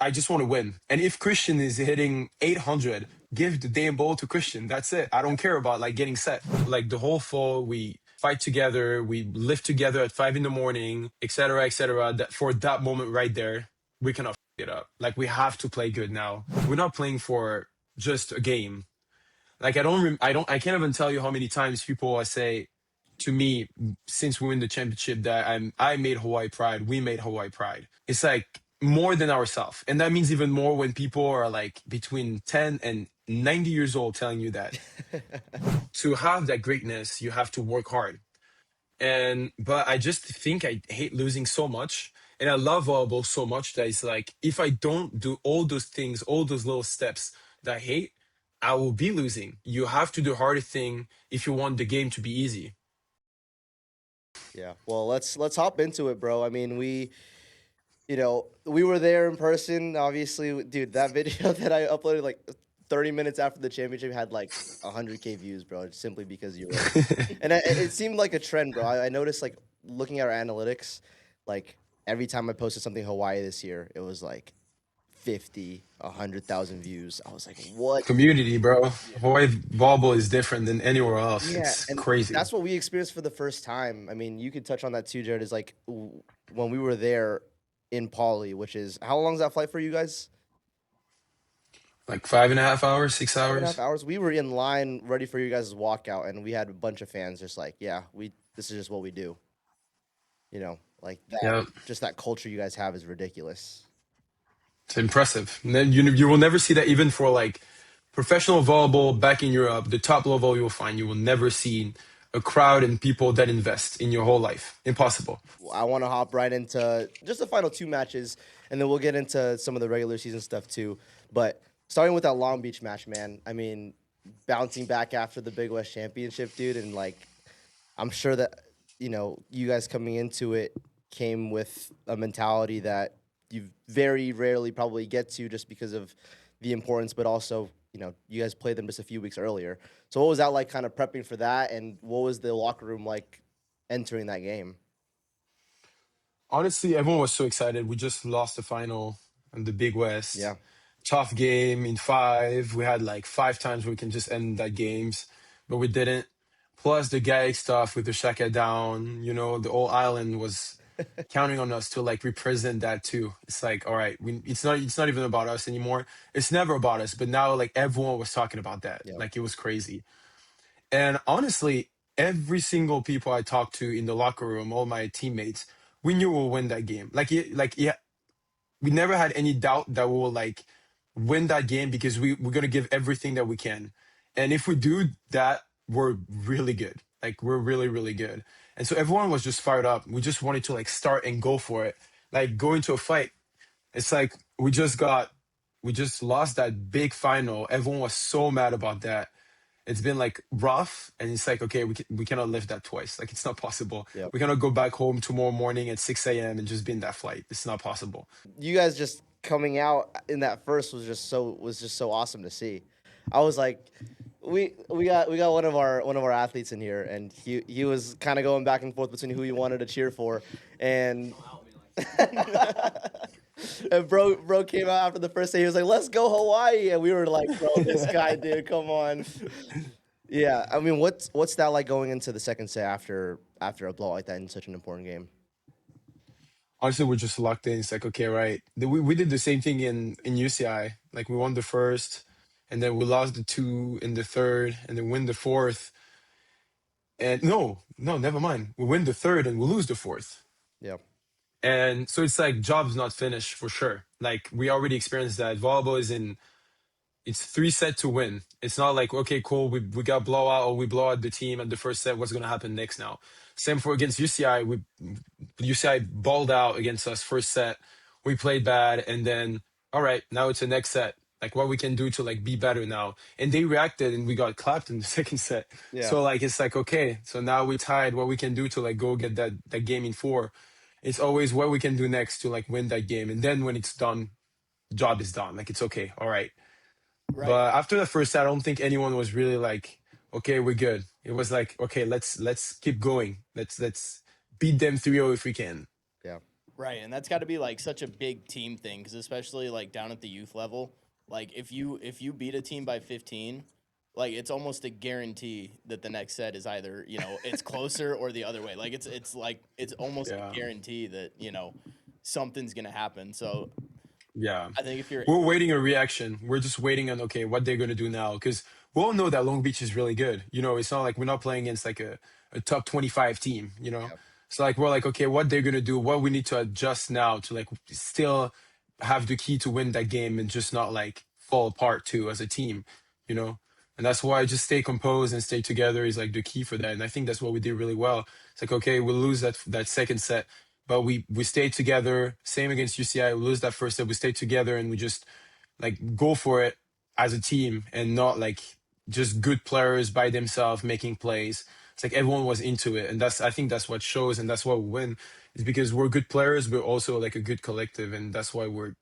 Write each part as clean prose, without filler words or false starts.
I just want to win. And if Christian is hitting 800, give the damn ball to Christian. That's it. I don't care about like getting set. Like the whole fall, we fight together, we lift together at 5 in the morning, etc., etc. That for that moment right there, we cannot f it up. Like we have to play good now. We're not playing for just a game. Like I can't even tell you how many times people say to me since we win the championship that I made Hawaii pride. We made Hawaii pride. It's like more than ourselves, and that means even more when people are like between 10 and 90 years old telling you that. To have that greatness, you have to work hard. And but I just think I hate losing so much, and I love volleyball so much that it's like if I don't do all those things, all those little steps that I hate, I will be losing. You have to do the harder thing if you want the game to be easy. Yeah. Well, let's hop into it, bro. I mean, we were there in person, obviously. Dude, that video that I uploaded like 30 minutes after the championship had like 100K views, bro, simply because you were there. And it seemed like a trend, bro. I noticed, like, looking at our analytics, like, every time I posted something Hawaii this year, it was like 50, 100,000 views. I was like, what? Community, bro. Hawaii volleyball is different than anywhere else. Yeah, It's and crazy. that's what we experienced for the first time. I mean, you could touch on that too, Jared. Is like when we were there in Poly, which is how long is that flight for you guys? Like 5.5 hours, six 5.5 hours. hours. We were in line ready for you guys' walkout, and we had a bunch of fans just like, yeah, we this is just what we do. Like that. Yeah, Just that culture you guys have is ridiculous. it's impressive. And then you will never see that even for like professional volleyball back in Europe, the top level you'll find. You will never see a crowd and people that invest in your whole life. Impossible. I want to hop right into just the final two matches, and then we'll get into some of the regular season stuff too. But starting with that Long Beach match, man. I mean, bouncing back after the Big West Championship, dude, and like I'm sure that you guys coming into it came with a mentality that you very rarely probably get to just because of the importance, but also you guys played them just a few weeks earlier. So what was that like, kind of prepping for that, and what was the locker room like entering that game? Honestly, everyone was so excited. We just lost the final in the Big West. Yeah. Tough game in five. We had like five times where we can just end that games, but we didn't. Plus the gag stuff with the Shaka down, the whole island was counting on us to like represent that too. It's like, all right, it's not even about us anymore. It's never about us, but now like everyone was talking about that. Yeah. Like it was crazy. And honestly, every single people I talked to in the locker room, all my teammates, we knew we'll win that game. Yeah, we never had any doubt that we will like win that game because we're gonna give everything that we can. And if we do that, we're really good. Like we're really, really good. And so everyone was just fired up. We just wanted to like start and go for it. Like go into a fight. It's like we just lost that big final. Everyone was so mad about that. It's been like rough, and it's like okay, we cannot live that twice. Like it's not possible. Yeah. We cannot go back home tomorrow morning at 6 a.m. and just be in that flight. It's not possible. You guys just coming out in that first was just so awesome to see. I was like, we got one of our athletes in here, and he was kind of going back and forth between who he wanted to cheer for, and and bro came out after the first day. He was like, "Let's go Hawaii," and we were like, "Bro, this guy, dude, come on." Yeah, I mean, what's that like going into the second set after a blowout like that in such an important game? Honestly, we're just locked in. It's like okay, right? We did the same thing in UCI. Like we won the first, and then we lost the two in the third, and then win the fourth. And no, no, never mind. We win the third and we lose the fourth. Yeah, And so it's like job's not finished for sure. Like we already experienced that. Volleyball it's three set to win. It's not like, okay, cool, we got blowout or we blow out the team at the first set. What's gonna happen next now? Same for against UCI. UCI balled out against us first set. We played bad, and then all right, now it's the next set. Like what we can do to like be better now. And they reacted and we got clapped in the second set. yeah. So like it's like okay, so now we tied what we can do to like go get that game in four. It's always what we can do next to like win that game. And then when it's done, job is done. Like it's okay. All right. Right. But after the first set, I don't think anyone was really like, okay, we're good. It was like, okay, let's keep going. Let's beat them 3-0 if we can. Yeah. Right, and that's got to be like such a big team thing because especially like down at the youth level, like if you beat a team by 15, like it's almost a guarantee that the next set is either it's closer or the other way. Like it's like it's almost a Yeah. guarantee that something's gonna happen. So Yeah. I think if you're We're waiting a reaction. We're just waiting on, okay, what they're going to do now. Because we all know that Long Beach is really good. It's not like we're not playing against like a top 25 team, you know? Yep. So like, we're like, okay, what they're going to do, what we need to adjust now to like still have the key to win that game and just not like fall apart too as a team, you know? And that's why just stay composed and stay together is like the key for that. And I think that's what we did really well. It's like, okay, we'll lose that second set, but we stayed together. Same against UCI. We lose that first set. We stayed together and we just like go for it as a team and not like just good players by themselves making plays. It's like everyone was into it, and I think that's what shows, and that's why we win. Is because we're good players, but also like a good collective, and that's why we're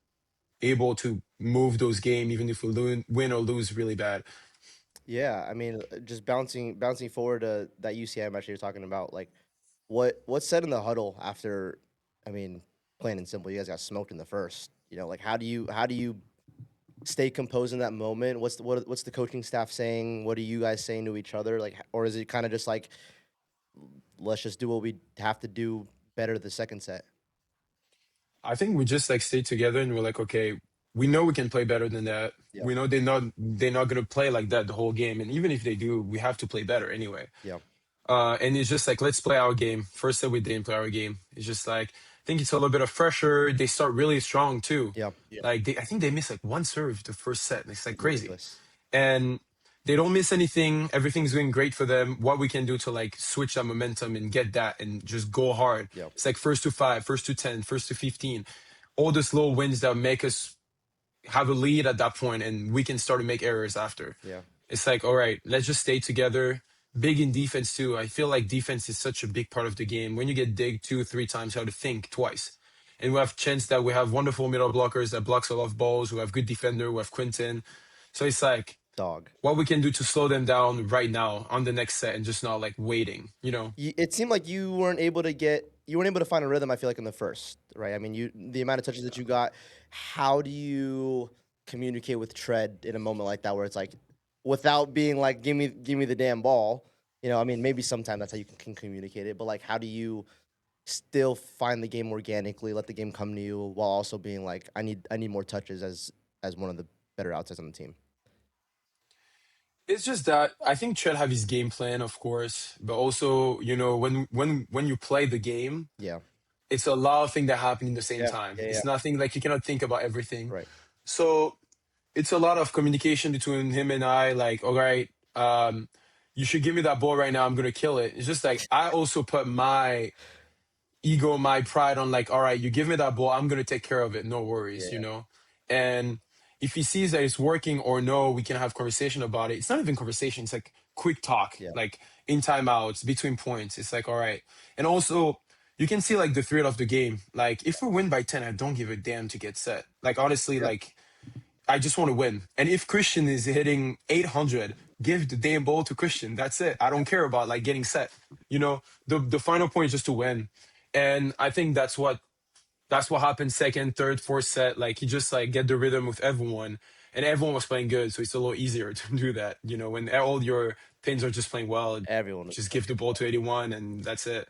able to move those games even if we win or lose really bad. Yeah, I mean, just bouncing forward to that UCI match you're talking about, like what's said in the huddle after, I mean, plain and simple, you guys got smoked in the first. Like how do you stay composed in that moment? What's the coaching staff saying? What are you guys saying to each other? Like, or is it kind of just like let's just do what we have to do better the second set? I think we just like stayed together and we're like, okay, we know we can play better than that. Yep. We know they're not gonna play like that the whole game, and even if they do, we have to play better anyway. Yep. And it's just like, let's play our game. First that we didn't play our game. It's just like, I think it's a little bit of pressure. They start really strong too. Yep. Like I think they missed like one serve the first set. It's like crazy. Ridiculous. And they don't miss anything. Everything's going great for them. What we can do to like switch that momentum and get that and just go hard. Yep. It's like first to 5, first to 10, first to 15. All those little wins that make us have a lead at that point and we can start to make errors after. Yeah. It's like, all right, let's just stay together. Big in defense too. I feel like defense is such a big part of the game. When you get digged 2, 3 times, you have to think twice. And we have chance that we have wonderful middle blockers that blocks a lot of balls. We have good defender. We have Quinton. So it's like Dog. what we can do to slow them down right now on the next set and just not like waiting. It seemed like you weren't able to find a rhythm. I feel like in the first, right? I mean, the amount of touches that you got. How do you communicate with Tread in a moment like that, where it's like, without being like, give me the damn ball? I mean, maybe sometimes that's how you can communicate it, but like, how do you still find the game organically, let the game come to you, while also being like, I need more touches as one of the better outsides on the team? It's just that I think Chet have his game plan, of course, but also, when you play the game, Yeah. it's a lot of things that happen in the same Yeah. time. Yeah. Yeah. It's nothing like you cannot think about everything. Right. So it's a lot of communication between him and I. Like, all right, you should give me that ball right now. I'm gonna kill it. It's just like I also put my ego, my pride on like, all right, you give me that ball, I'm gonna take care of it. No worries, Yeah. And if he sees that it's working or no, we can have conversation about it. It's not even conversation. It's like quick talk, Yeah. like in timeouts, between points. It's like, all right. And also, you can see like the threat of the game. Like if we win by 10, I don't give a damn to get set. Like honestly, Sure. like I just want to win. And if Christian is hitting 800, give the damn ball to Christian. That's it. I don't care about like getting set. The final point is just to win. And I think that's what happened second, third, fourth set. Like he just like get the rhythm with everyone. And everyone was playing good, so it's a little easier to do that. When all your pins are just playing well, Everyone. just give the ball to 81 and that's it.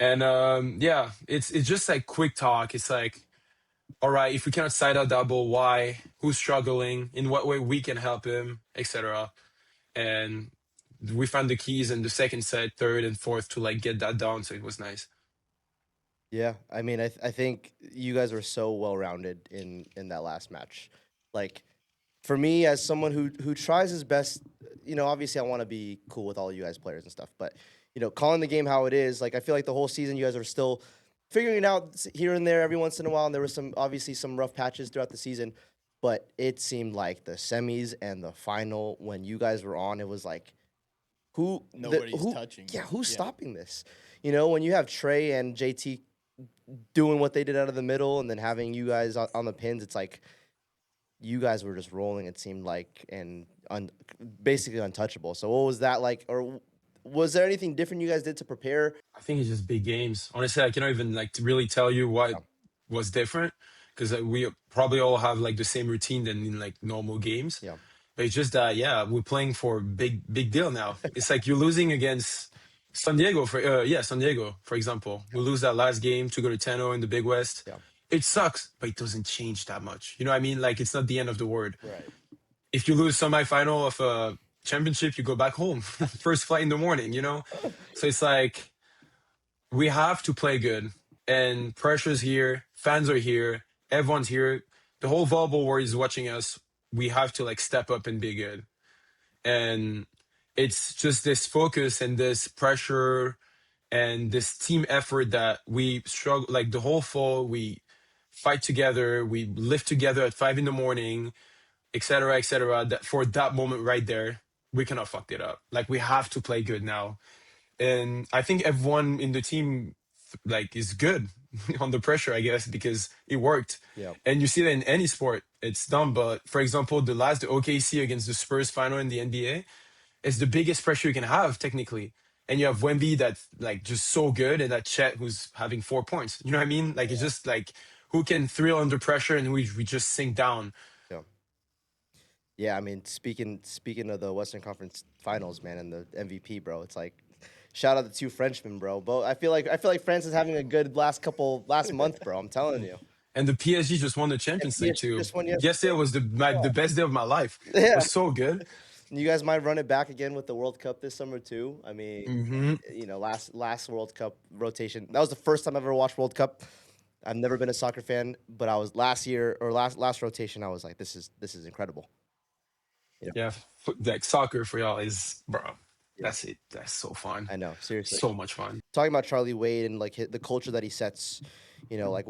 And yeah, it's just like quick talk. It's like, all right, if we cannot side out double, why? Who's struggling? In what way we can help him, etc. And we found the keys in the second set, third and fourth to like get that down. So it was nice. Yeah, I mean, I think you guys were so well rounded in that last match. Like, for me, as someone who tries his best, obviously I want to be cool with all you guys players and stuff, but calling the game how it is, like I feel like the whole season you guys are still figuring it out here and there every once in a while, and there was obviously some rough patches throughout the season, but it seemed like the semis and the final when you guys were on, it was like Nobody's touching. Yeah, who's stopping this? When you have Trey and JT doing what they did out of the middle, and then having you guys on the pins, it's like you guys were just rolling. It seemed like, and basically untouchable. So what was that like? Or Was there anything different you guys did to prepare? I think it's just big games. Honestly, I cannot even like to really tell you what Yeah. was different because we probably all have like the same routine than in like normal games. Yeah. But it's just that yeah, we're playing for big deal now. It's like you're losing against San Diego for San Diego for example. We lose that last game to go to 10-0 in the Big West. Yeah. It sucks, but it doesn't change that much. You know what I mean? Like it's not the end of the world. Right. If you lose semifinal of a championship, you go back home. First flight in the morning, you know? So it's like we have to play good. And pressure's here, fans are here, everyone's here. The whole volleyball world is watching us. We have to like step up and be good. And it's just this focus and this pressure and this team effort that we struggle like the whole fall we fight together, we lift together at 5 in the morning, etc., that for that moment right there, we cannot fuck it up. Like we have to play good now. And I think everyone in the team like is good under pressure, I guess, because it worked. Yeah. And you see that in any sport, it's done. But for example, the OKC against the Spurs final in the NBA is the biggest pressure you can have technically. And you have Wemby that's like just so good, and that Chet who's having 4 points. You know what I mean? Like it's just like who can thrill under pressure, and we just sink down. Yeah. Yeah, I mean, speaking of the Western Conference Finals, man, and the MVP, bro, it's like shout out the two Frenchmen, bro. But I feel like France is having a good last month, bro. I'm telling you. And the PSG just won the Champions League PSG too. just won yesterday. Yesterday was the best day of my life. It Yeah. was so good. You guys might run it back again with the World Cup this summer too. I mean, Hmm. last World Cup rotation. That was the first time I ever watched World Cup. I've never been a soccer fan, but I was last rotation. I was like, this is incredible. Yeah, like soccer for y'all is, bro. Yeah. That's it. That's so fun. I know, seriously. So much fun. Talking about Charlie Wade and like the culture that he sets, like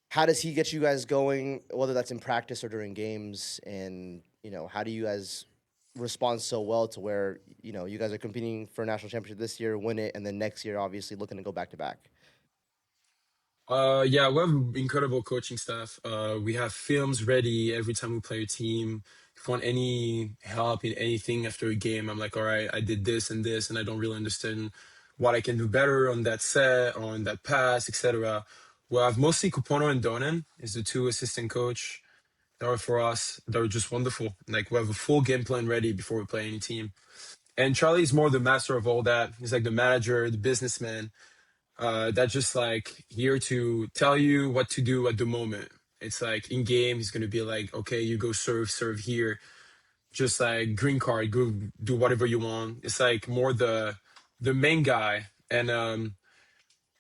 how does he get you guys going, whether that's in practice or during games, and how do you guys respond so well to where you guys are competing for a national championship this year, win it, and then next year obviously looking to go back to back. Yeah, we have incredible coaching staff. We have films ready every time we play a team. If you want any help in anything after a game, I'm like, all right, I did this and this, and I don't really understand what I can do better on that set, on that pass, etc. We have mostly Kupono and Donan is the two assistant coach that are for us. They're just wonderful. Like we have a full game plan ready before we play any team. And Charlie's more the master of all that. He's like the manager, the businessman. That's just like here to tell you what to do at the moment. It's like in game, he's gonna be like, okay, you go serve here. Just like green card, go do whatever you want. It's like more the main guy, and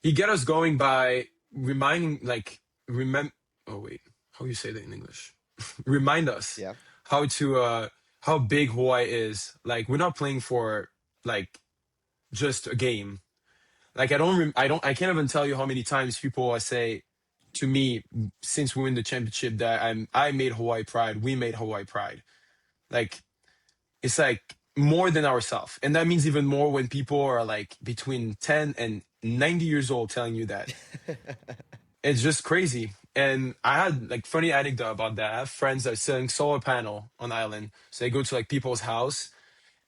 he get us going by reminding like remember. Oh wait, how you say that in English? Remind us Yeah. how to how big Hawaii is. Like we're not playing for like just a game. Like I can't even tell you how many times people say to me since we win the championship that I made Hawaii pride. We made Hawaii pride. Like it's like more than ourselves, and that means even more when people are like between 10 and 90 years old telling you that. It's just crazy. And I had like funny anecdote about that. I have friends that are selling solar panel on island, so they go to like people's house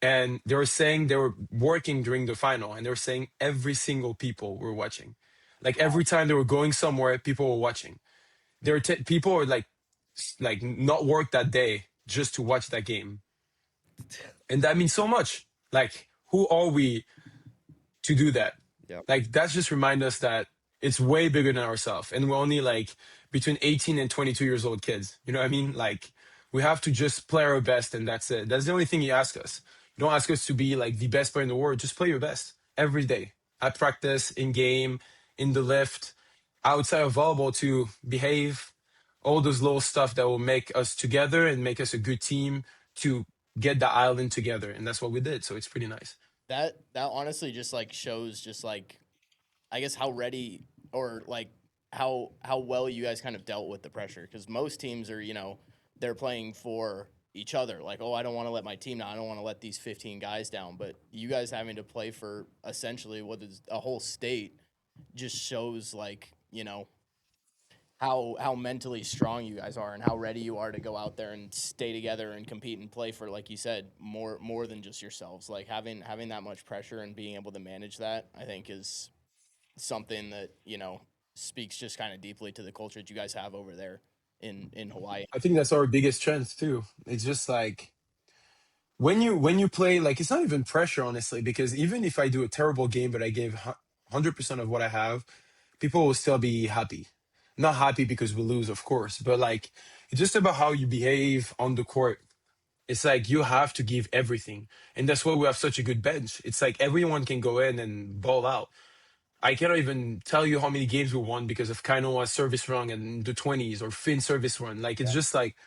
and they were saying they were working during the final and they were saying every single people were watching, like every time they were going somewhere people were watching. People were like not work that day just to watch that game, and that means so much. Like who are we to do that? Yeah. Like that's just remind us that it's way bigger than ourselves, and we're only like between 18 and 22 years old kids. You know what I mean? Like we have to just play our best, and that's it. That's the only thing you ask us. You don't ask us to be like the best player in the world. Just play your best every day at practice, in game, in the lift, outside of volleyball to behave. All those little stuff that will make us together and make us a good team to get the island together, and that's what we did. So it's pretty nice. That honestly just like shows just like I guess how ready or like how well you guys kind of dealt with the pressure because most teams are they're playing for each other like oh I don't want to let my team down, I don't want to let these 15 guys down, but you guys having to play for essentially what is a whole state just shows like how mentally strong you guys are and how ready you are to go out there and stay together and compete and play for, like you said, more than just yourselves. Like having that much pressure and being able to manage that, I think is something that, speaks just kind of deeply to the culture that you guys have over there in Hawaii. I think that's our biggest strength too. It's just like when you play, like it's not even pressure, honestly, because even if I do a terrible game but I gave 100% of what I have, people will still be happy. Not happy because we lose, of course, but like it's just about how you behave on the court. It's like you have to give everything. And that's why we have such a good bench. It's like everyone can go in and ball out. I cannot even tell you how many games we won because of Kainoa's service run in the 20s or Finn's service run. Like it's just like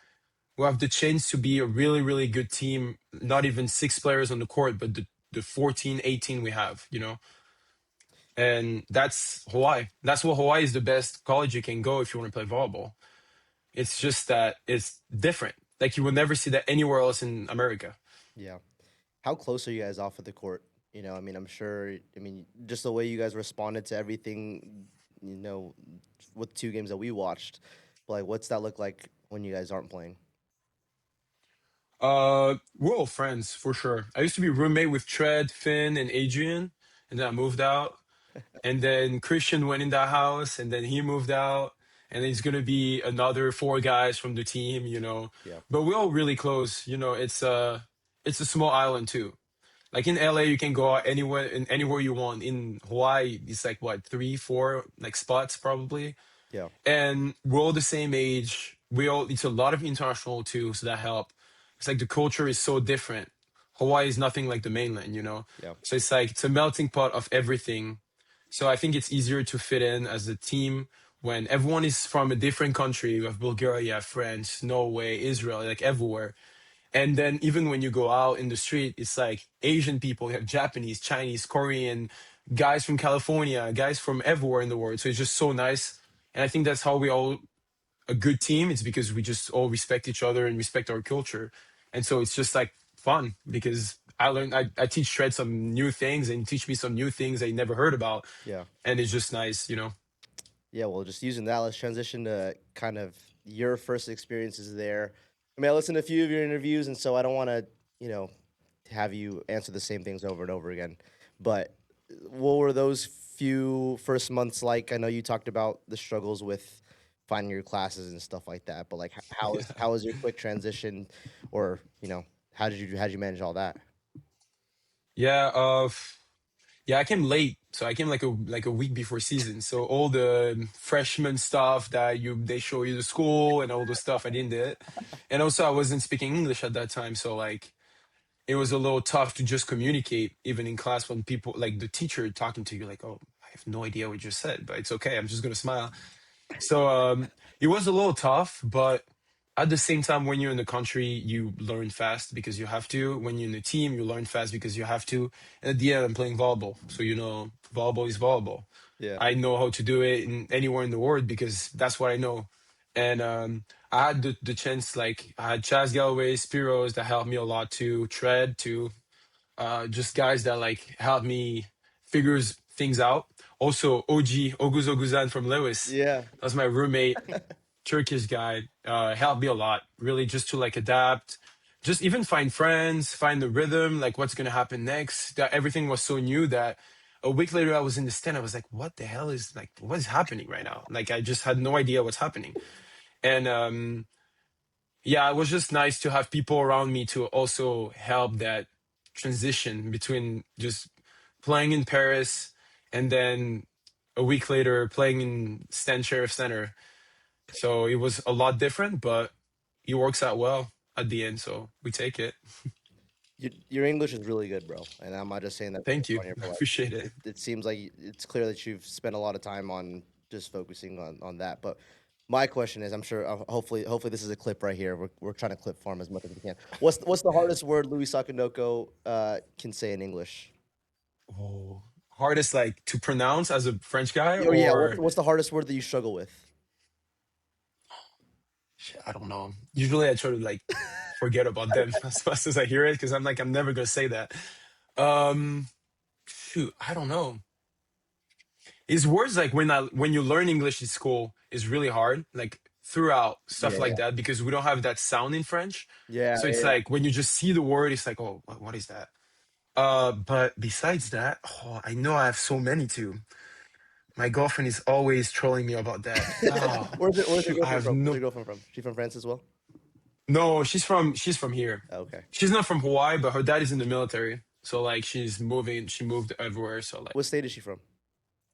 we have the chance to be a really, really good team. Not even six players on the court, but the 14, 18 we have, And that's Hawaii. That's what Hawaii is, the best college you can go if you want to play volleyball. It's just that it's different. Like you will never see that anywhere else in America. Yeah. How close are you guys off of the court? I mean, I'm sure. I mean, just the way you guys responded to everything, with 2 games that we watched. Like, what's that look like when you guys aren't playing? We're all friends for sure. I used to be roommate with Tread, Finn, and Adrian, and then I moved out. And then Christian went in that house, and then he moved out, and then it's gonna be another four guys from the team. Yeah. But we're all really close. It's a small island too. Like in LA, you can go out anywhere you want. In Hawaii, it's like what, three, four like spots probably. Yeah. And we're all the same age. It's a lot of international too, so that help. It's like the culture is so different. Hawaii is nothing like the mainland. Yeah. So it's like it's a melting pot of everything. So I think it's easier to fit in as a team when everyone is from a different country. You have Bulgaria, France, Norway, Israel, like everywhere. And then even when you go out in the street, it's like Asian people, you have Japanese, Chinese, Korean, guys from California, guys from everywhere in the world. So it's just so nice. And I think that's how we all a good team. It's because we just all respect each other and respect our culture. And so it's just like fun because I teach Shred some new things and teach me some new things I never heard about. Yeah. And it's just nice. Yeah. Well, just using that, let's transition to kind of your first experiences there. I mean, I listened to a few of your interviews, and so I don't want to, have you answer the same things over and over again. But what were those few first months like? I know you talked about the struggles with finding your classes and stuff like that, but like, how was your quick transition, or how did you manage all that? Yeah, yeah, I came late. So I came like a week before season. So all the freshman stuff that they show you the school and all the stuff I didn't do it. And also I wasn't speaking English at that time. So like it was a little tough to just communicate even in class when people like the teacher talking to you like, oh, I have no idea what you just said, but it's okay. I'm just gonna smile. So it was a little tough, but at the same time, when you're in the country, you learn fast because you have to. When you're in the team, you learn fast because you have to. And at the end, I'm playing volleyball, so volleyball is volleyball. Yeah. I know how to do it anywhere in the world because that's what I know. And I had the chance, like I had Chaz Galloway, Spiros that helped me a lot too, Tread too, just guys that like helped me figures things out. Also, OG Oguz Oguzan from Lewis, Yeah. that's my roommate, Turkish guy, helped me a lot. Really, just to like adapt, just even find friends, find the rhythm, like what's gonna happen next. That everything was so new that a week later I was in the stand. I was like, what the hell is like what is happening right now? Like I just had no idea what's happening, and yeah, it was just nice to have people around me to also help that transition between just playing in Paris and then a week later playing in Stan Sheriff Center. So it was a lot different, but it works out well at the end. So we take it. Your English is really good, bro, and I'm not just saying that Thank you. on your I polite. appreciate it. It seems like it's clear that you've spent a lot of time on just focusing on that. But my question is, I'm sure, hopefully this is a clip right here. We're trying to clip farm as much as we can. What's the hardest word Louis Sakanoko can say in English? Oh, hardest like to pronounce as a French guy Oh yeah, or what's the hardest word that you struggle with? shit, I don't know. Usually I try to like forget about them as fast as I hear it because I'm like I'm never gonna say that. Um, shoot, I don't know. It's worse like when you learn English in school is really hard, like throughout stuff Yeah. like that, because we don't have that sound in French. Yeah. So it's Yeah. like when you just see the word, it's like, oh, what is that? But besides that, oh, I know I have so many too. My girlfriend is always trolling me about that. Oh, Where's your shoot, I girlfriend have from? Where's no. your girlfriend from? She from France as well? No, she's from here. Okay. She's not from Hawaii, but her dad is in the military. So like she moved everywhere. So like What state is she from?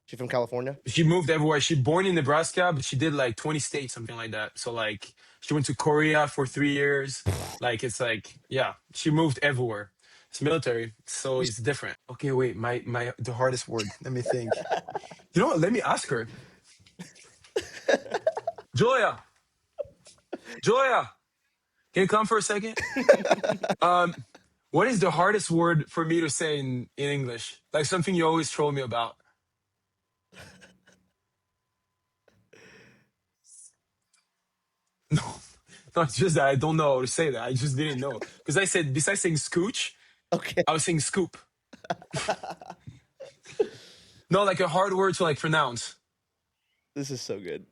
She from California? she moved everywhere. She born in Nebraska, but she did like 20 states, something like that. So like she went to Korea for 3 years. Like it's like, yeah, she moved everywhere. It's military, so it's different. Okay, wait, my the hardest word. Let me think. You know what? Let me ask her. Julia, Julia, can you come for a second? Um, what is the hardest word for me to say in English? Like something you always troll me about. No, not just that I don't know how to say that. I just didn't know. Because I said, besides saying scooch, Okay. I was saying scoop. No, like a hard word to like pronounce. This is so good.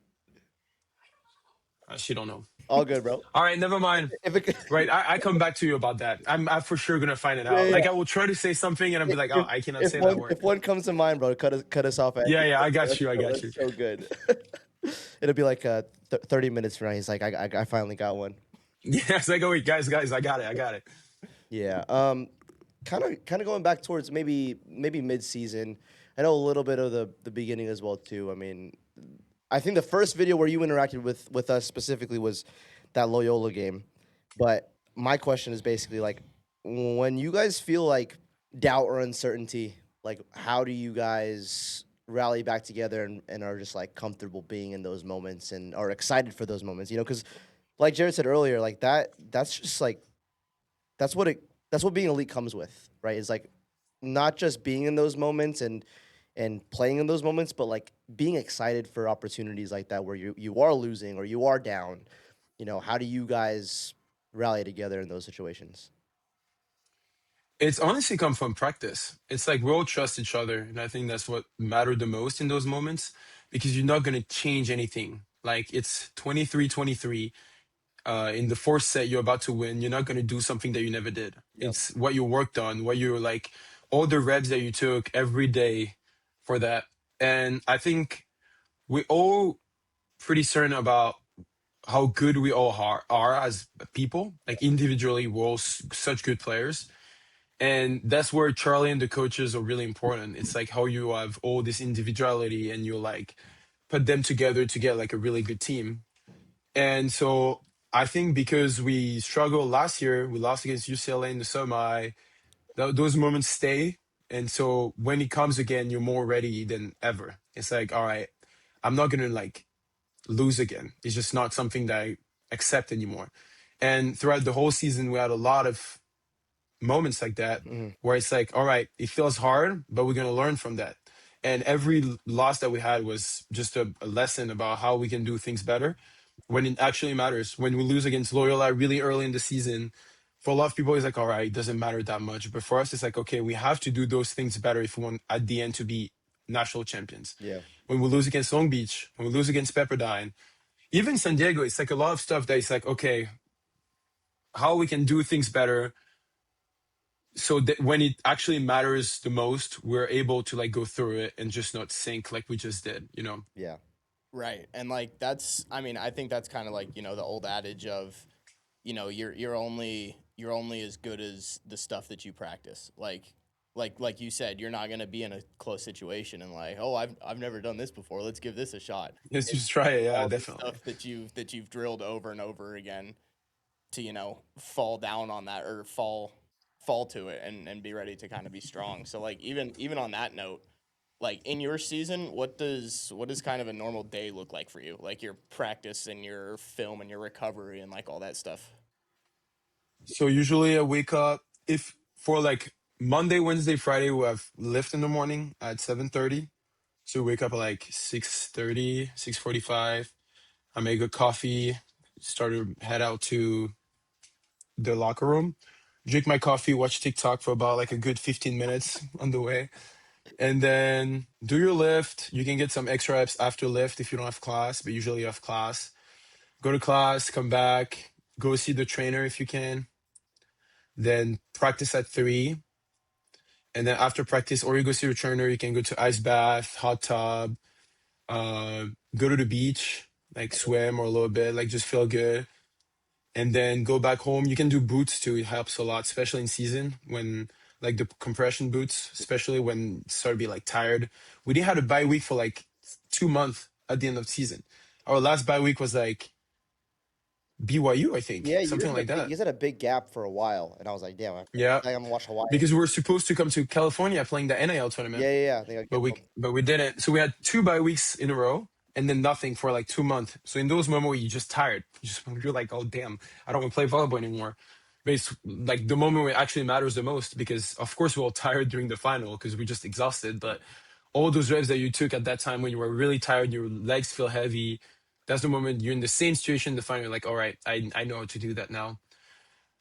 She don't know. All good, bro. All right, never mind. If it, Right, I come back to you about that. I'm for sure gonna find it yeah, out. yeah. Like I will try to say something and I'll be like, oh, I cannot say that word. If one comes to mind, bro, cut us off. Yeah, yeah, I got That's you. I got you. that's so good. It'll be like 30 minutes from now. He's like, I finally got one. Yeah, it's like, oh wait, guys, I got it. I got it. Yeah. Kind of going back towards maybe mid season. I know a little bit of the beginning as well too. I mean, I think the first video where you interacted with us specifically was that Loyola game. But my question is basically like, when you guys feel like doubt or uncertainty, like how do you guys rally back together and are just like comfortable being in those moments and are excited for those moments? You know, because like Jared said earlier, like that's just like that's what it that's what being elite comes with, right? Is like not just being in those moments and playing in those moments, but like being excited for opportunities like that where you are losing or you are down. You know, how do you guys rally together in those situations? It's honestly come from practice. It's like we all trust each other, and I think that's what mattered the most in those moments because you're not gonna change anything. Like it's 23-23. In the fourth set you're about to win, you're not going to do something that you never did. Yep. It's what you worked on, what you like, all the reps that you took every day for that. And I think we all pretty certain about how good we all are as people. Like individually, we're all such good players. And that's where Charlie and the coaches are really important. It's like how you have all this individuality and you like put them together to get like a really good team. And so I think because we struggled last year, we lost against UCLA in the semi, those moments stay. And so when it comes again, you're more ready than ever. It's like, all right, I'm not going to like lose again. It's just not something that I accept anymore. And throughout the whole season, we had a lot of moments like that Mhm. where it's like, all right, it feels hard, but we're going to learn from that. And every loss that we had was just a lesson about how we can do things better when it actually matters. When we lose against Loyola really early in the season, for a lot of people, it's like, all right, it doesn't matter that much. But for us, it's like, okay, we have to do those things better if we want at the end to be national champions. Yeah. When we lose against Long Beach, when we lose against Pepperdine, even San Diego, it's like a lot of stuff that it's like, okay, how we can do things better so that when it actually matters the most, we're able to like go through it and just not sink like we just did, you know? Yeah. Right. And like that's I mean, I think that's kind of like, the old adage of, you're only as good as the stuff that you practice. Like you said, you're not going to be in a close situation and like, "Oh, I've never done this before. Let's give this a shot." Let's just try it. Yeah, All the definitely. stuff that you've drilled over and over again to, fall down on that or fall to it and be ready to kind of be strong. So like even on that note, like in your season, what does kind of a normal day look like for you? Like your practice and your film and your recovery and like all that stuff. So usually I wake up if for like Monday, Wednesday, Friday we have lift in the morning at 7:30. So wake up at like 6:30, 6:45. I make a coffee, start to head out to the locker room, drink my coffee, watch TikTok for about like a good 15 minutes on the way. and then do your lift. You can get some extra reps after lift if you don't have class, but usually you have class. Go to class, come back, go see the trainer if you can, then practice at 3. And then after practice, or you go see your trainer, you can go to ice bath, hot tub, go to the beach, like swim or a little bit, like just feel good. And then go back home. You can do boots too. It helps a lot, especially in season when like the compression boots, especially when you start to be like tired. We didn't have a bye week for like 2 months at the end of the season. Our last bye week was like BYU, I think, Yeah, something like you that. guys had a big gap for a while, and I was like, damn, Yeah, I'm gonna watch Hawaii. because we were supposed to come to California playing the NIL tournament. Yeah. I think I but get we them. but we didn't. So we had 2 bye weeks in a row, and then nothing for like 2 months. So in those moments where you're just tired, you're like, oh damn, I don't want to play volleyball anymore. But it's like the moment where it actually matters the most, because of course we're all tired during the final because we're just exhausted. But all those reps that you took at that time when you were really tired, your legs feel heavy. That's the moment you're in the same situation in the final. You're like, all right, I know how to do that now.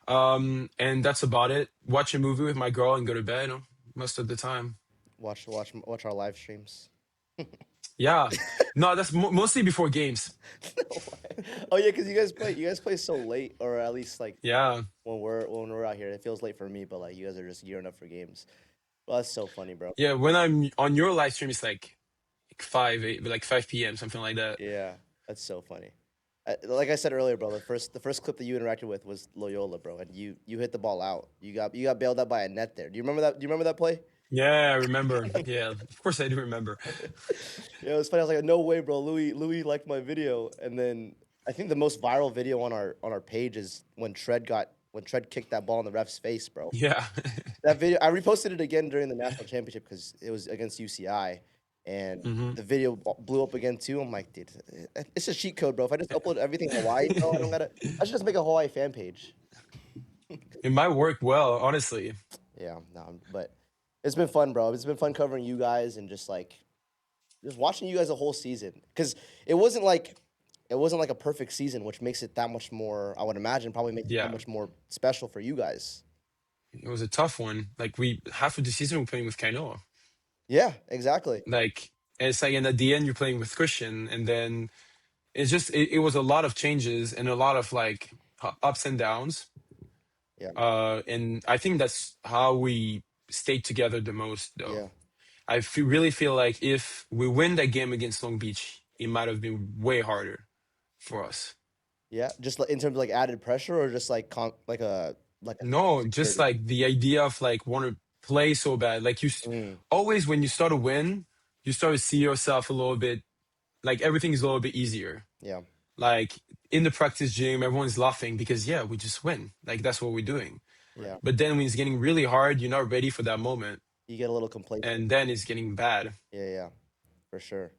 And that's about it. Watch a movie with my girl and go to bed, most of the time. Watch our live streams. Yeah. No, that's mostly before games. Oh yeah, because you guys play so late, or at least like Yeah. when we're out here, it feels late for me, but like you guys are just gearing up for games. Well, that's so funny, bro. Yeah. When I'm on your live stream, it's like 5 p.m., something like that. Yeah, that's so funny. Like I said earlier, bro, the first clip that you interacted with was Loyola, bro, and you hit the ball out. You got bailed out by a net there. Do you remember that? Do you remember that play? Yeah, I remember. Yeah, of course I do remember. Yeah, it was funny. I was like, no way, bro. Louis liked my video, and then I think the most viral video on our page is when Tread kicked that ball in the ref's face, bro. Yeah. That video, I reposted it again during the national championship because it was against UCI, and Hmm. the video blew up again too. I'm like, dude, it's a cheat code, bro. If I just upload everything Hawaii, bro, I should just make a Hawaii fan page. It might work well, honestly. Yeah, no, but it's been fun, bro. It's been fun covering you guys and just watching you guys the whole season. Because it wasn't like a perfect season, which makes it that much more. I would imagine probably makes it that Yeah. much more special for you guys. It was a tough one. Like half of the season we're playing with Kainoa. Yeah, exactly. Like, and it's like, and at the end you're playing with Christian, and then it was a lot of changes and a lot of like ups and downs. Yeah, And I think that's how we stayed together the most, though. yeah, Really feel like if we win that game against Long Beach, it might have been way harder for us. yeah. Just like in terms of like added pressure, or just like like a No, just security. like the idea of like want to play so bad. Like Mm, always when you start to win, you start to see yourself a little bit like everything is a little bit easier. yeah, Like in the practice gym, everyone's laughing because yeah, we just win. Like that's what we're doing. yeah. But then when it's getting really hard, you're not ready for that moment, You get a little complacent. and then it's getting bad. Yeah, for sure.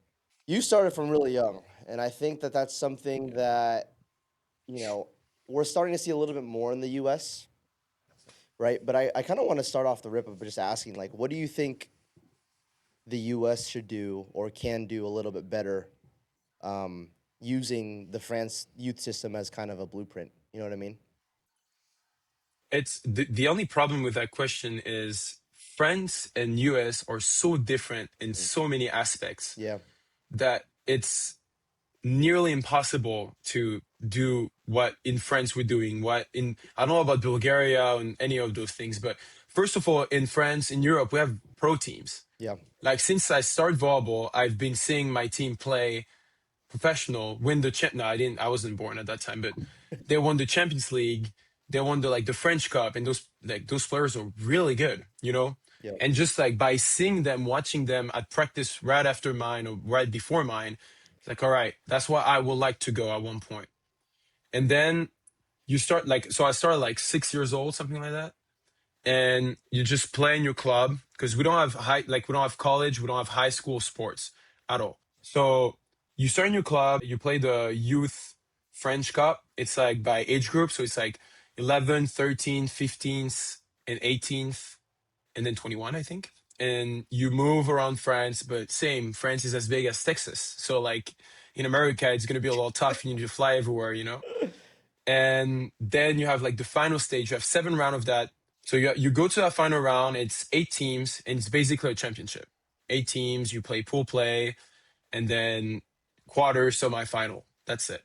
You started from really young, and I think that that's something that we're starting to see a little bit more in the U.S. Right? But I kind of want to start off the rip of just asking, like, what do you think the U.S. should do or can do a little bit better, using the France youth system as kind of a blueprint? You know what I mean? It's the only problem with that question is France and US are so different in Mm. so many aspects Yeah, that it's nearly impossible to do what in France we're doing. What in I don't know about Bulgaria and any of those things, but first of all, in France, in Europe, we have pro teams. yeah, Like since I started volleyball, I've been seeing my team play professional, win the champ. No, I wasn't born at that time, but they won the Champions League. They won the French Cup, and those players are really good. yeah, And just like by seeing them, watching them at practice right after mine or right before mine, it's like, all right, that's why I would like to go at one point. And then you start like, so I started like 6 years old, something like that, and you just play in your club because we don't have we don't have college, we don't have high school sports at all. So you start in your club, you play the youth French Cup. It's like by age group, so it's like 11, 13, 15th, and 18th, and then 21, I think. And you move around France, but same, France is as big as Texas. So like in America, it's gonna be a little tough. You need to fly everywhere. And then you have like the final stage. You have 7 rounds of that. So you go to that final round. It's 8 teams, and it's basically a championship. 8 teams, you play pool play, and then quarter, semifinal. That's it.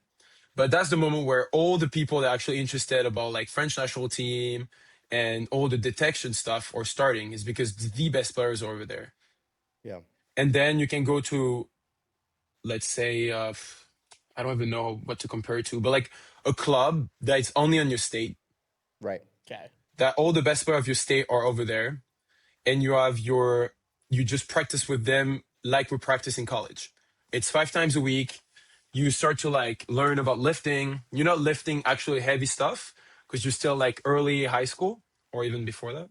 But that's the moment where all the people that are actually interested about like French national team and all the detection stuff are starting is because the best players are over there. Yeah. And then you can go to, let's say, I don't even know what to compare it to, but like a club that's only on your state, Right. Okay. that all the best players of your state are over there, and you just practice with them like we practice in college. It's 5 times a week. You start to like learn about lifting. You're not lifting actually heavy stuff because you're still like early high school or even before that.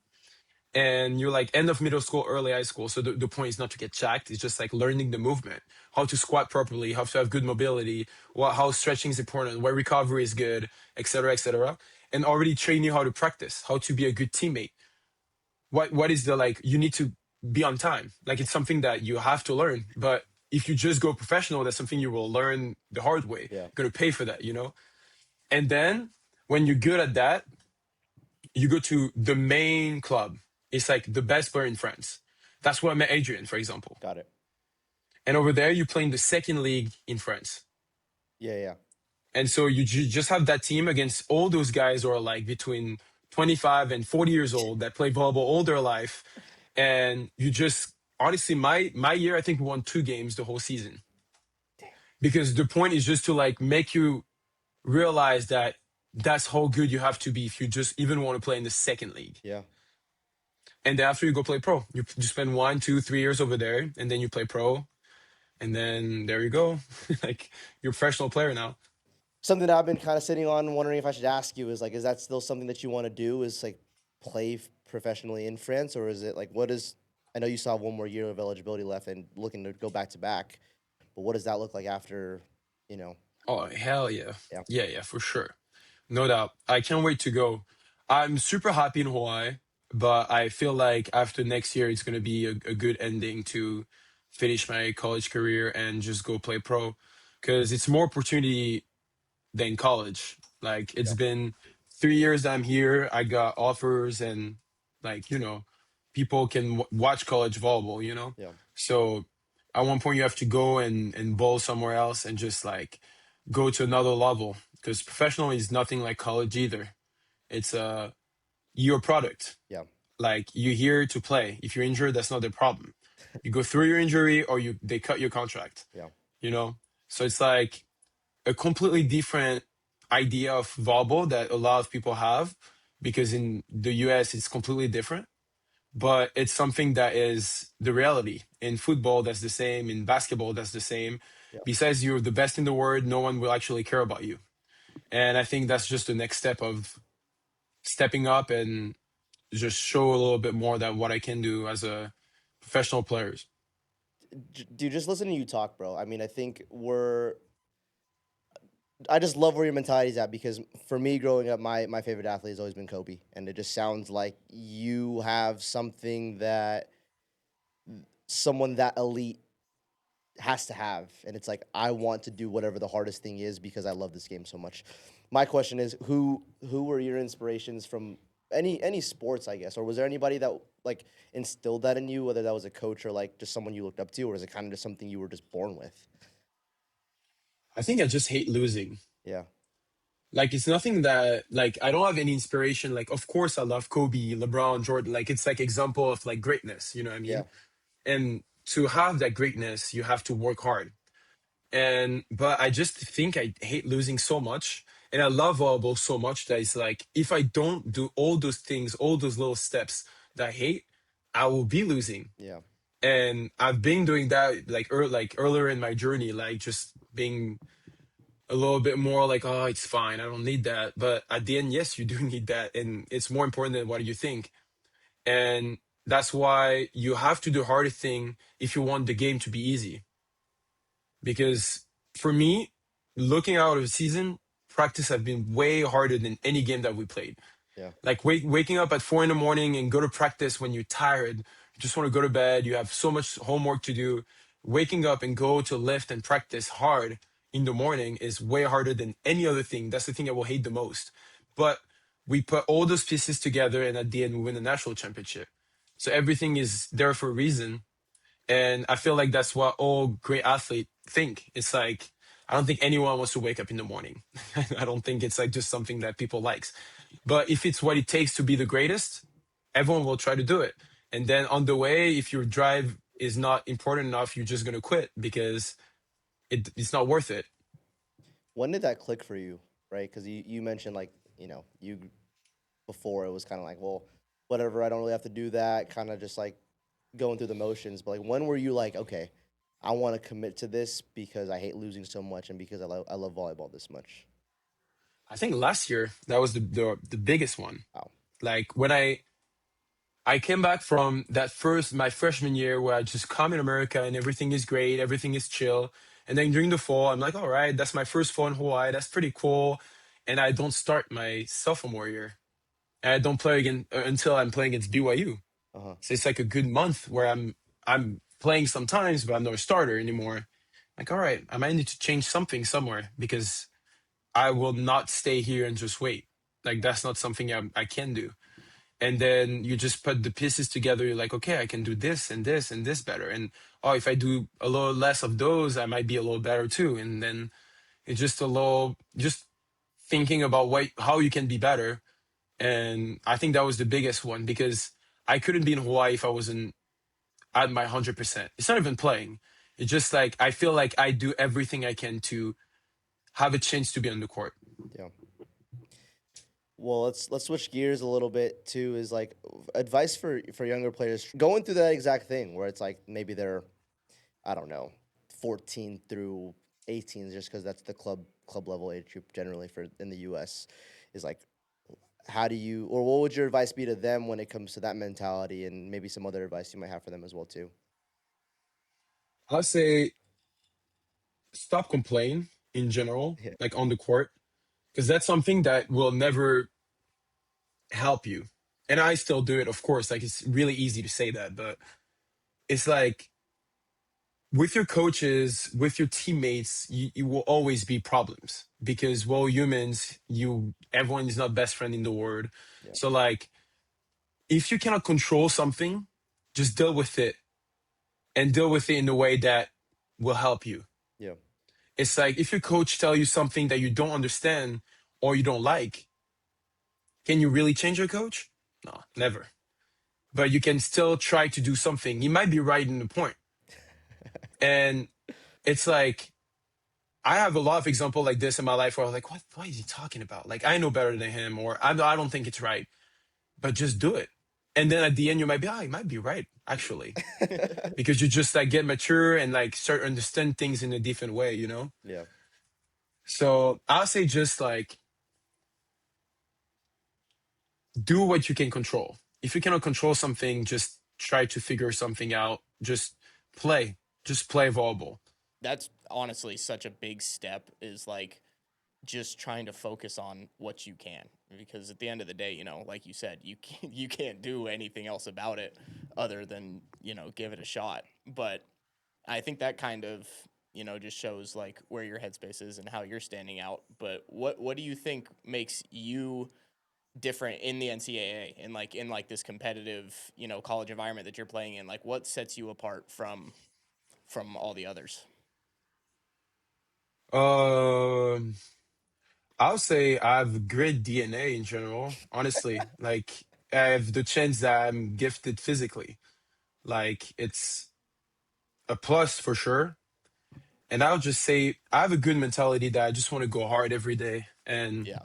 And you're like end of middle school, early high school. So the point is not to get jacked. It's just like learning the movement, how to squat properly, how to have good mobility, how stretching is important, where recovery is good, etc., etc. And already train you how to practice, how to be a good teammate. What is the like you need to be on time. Like it's something that you have to learn. But if you just go professional, that's something you will learn the hard way. Yeah. You're gonna pay for that, you know? And then when you're good at that, you go to the main club. It's like the best player in France. That's where I met Adrian, for example. Got it. And over there, you play in the second league in France. Yeah. Yeah. And so you just have that team against all those guys who are like between 25 and 40 years old that play volleyball all their life. And you just, honestly, my year, I think we won 2 games the whole season. Because the point is just to like make you realize that that's how good you have to be if you just even want to play in the second league. Yeah. And then after you go play pro, you spend 1, 2, 3 years over there, and then you play pro, and then there you go, like you're a professional player now. Something that I've been kind of sitting on, wondering if I should ask you is like, is that still something that you want to do? Is like play professionally in France, or is it like what is? I know you still have one more year of eligibility left and looking to go back to back, but what does that look like after? You know. Oh hell yeah, Yeah. yeah, for sure, no doubt. I can't wait to go. I'm super happy in Hawaii, but I feel like after next year, it's gonna be a good ending to finish my college career and just go play pro, because it's more opportunity than college. Like it's Yeah. been 3 years that I'm here. I got offers and like, people can watch college volleyball, Yeah. So at one point you have to go and bowl somewhere else and just like go to another level, because professional is nothing like college either. It's your product. Yeah. Like you're here to play. If you're injured, that's not the problem. You go through your injury or they cut your contract, Yeah. you know? So it's like a completely different idea of volleyball that a lot of people have, because in the US it's completely different, but it's something that is the reality. In football, that's the same. In basketball, that's the same. Yeah. Besides, you're the best in the world, no one will actually care about you. And I think that's just the next step of stepping up and just show a little bit more that what I can do as a professional player. Dude, just listen to you talk, bro. I mean, I think I just love where your mentality's at, because for me growing up, my favorite athlete has always been Kobe. And it just sounds like you have something that someone that elite has to have. And it's like, I want to do whatever the hardest thing is because I love this game so much. My question is, who were your inspirations from any sports, I guess? Or was there anybody that like instilled that in you, whether that was a coach or like just someone you looked up to, or is it kind of just something you were just born with? I think I just hate losing. Yeah. Like it's nothing that like I don't have any inspiration. Like of course I love Kobe, LeBron, Jordan. Like it's like example of like greatness. You know what I Yeah. mean? And to have that greatness, you have to work hard. And but I just think I hate losing so much, and I love volleyball so much that it's like if I don't do all those things, all those little steps that I hate, I will be losing. Yeah. And I've been doing that like earlier in my journey, like just being a little bit more like, oh, it's fine, I don't need that. But at the end, yes, you do need that, and it's more important than what you think. And that's why you have to do the hardest thing if you want the game to be easy. Because for me, looking out of the season, practice have been way harder than any game that we played. Yeah. Like waking up at 4 in the morning and go to practice when you're tired, you just want to go to bed, you have so much homework to do. Waking up and go to lift and practice hard in the morning is way harder than any other thing. That's the thing I will hate the most. But we put all those pieces together, and at the end, we win the national championship. So everything is there for a reason. And I feel like that's what all great athletes think. It's like, I don't think anyone wants to wake up in the morning. I don't think it's like just something that people likes. But if it's what it takes to be the greatest, everyone will try to do it. And then on the way, if your drive is not important enough, you're just going to quit because it's not worth it. When did that click for you, right? Because you mentioned like, you before it was kind of like, well, whatever, I don't really have to do that, kind of just like going through the motions. But like, when were you like, okay, I want to commit to this because I hate losing so much and because I love volleyball this much? I think last year, that was the biggest one. Wow. Like when I came back from my freshman year where I just come in America and everything is great, everything is chill. And then during the fall, I'm like, all right, that's my first fall in Hawaii. That's pretty cool. And I don't start my sophomore year. And I don't play again until I'm playing against BYU. Uh-huh. So it's like a good month where I'm playing sometimes, but I'm not a starter anymore. Like, all right, I might need to change something somewhere because I will not stay here and just wait. Like that's not something I can do. And then you just put the pieces together. You're like, okay, I can do this and this and this better. And oh, if I do a little less of those, I might be a little better too. And then it's just just thinking about how you can be better. And I think that was the biggest one because I couldn't be in Hawaii if I wasn't at my 100%. It's not even playing. It's just like I feel like I do everything I can to have a chance to be on the court. Yeah. Well, let's switch gears a little bit too. Is like advice for younger players going through that exact thing where it's like maybe they're, I don't know, 14 through 18, just because that's the club level age group generally for in the U.S. Is like, how do you, or what would your advice be to them when it comes to that mentality, and maybe some other advice you might have for them as well too? I'll say stop complaining in general, Yeah. like on the court, because that's something that will never help you. And I still do it, of course. Like it's really easy to say that, but it's like with your coaches, with your teammates, you will always be problems because we're all humans. Everyone is not best friend in the world. Yeah. So like, if you cannot control something, just deal with it and deal with it in a way that will help you. Yeah. It's like if your coach tell you something that you don't understand or you don't like, can you really change your coach? No, never. But you can still try to do something. He might be right in the point. And it's like I have a lot of example like this in my life where I was like, what is he talking about? Like I know better than him, or I don't think it's right. But just do it. And then at the end you might be, he might be right, actually. Because you just like get mature and like start understand things in a different way, you know? Yeah. So I'll say just like do what you can control. If you cannot control something, just try to figure something out. Just play. Just play volleyball. That's honestly such a big step, is like just trying to focus on what you can, because at the end of the day, like you said, you can't do anything else about it other than, give it a shot. But I think that kind of, just shows like where your headspace is and how you're standing out. But what do you think makes you different in the NCAA and like in like this competitive, college environment that you're playing in? Like what sets you apart from all the others? Um, I'll say I have great DNA in general. Honestly, like I have the chance that I'm gifted physically. Like it's a plus for sure. And I'll just say I have a good mentality that I just want to go hard every day and Yeah.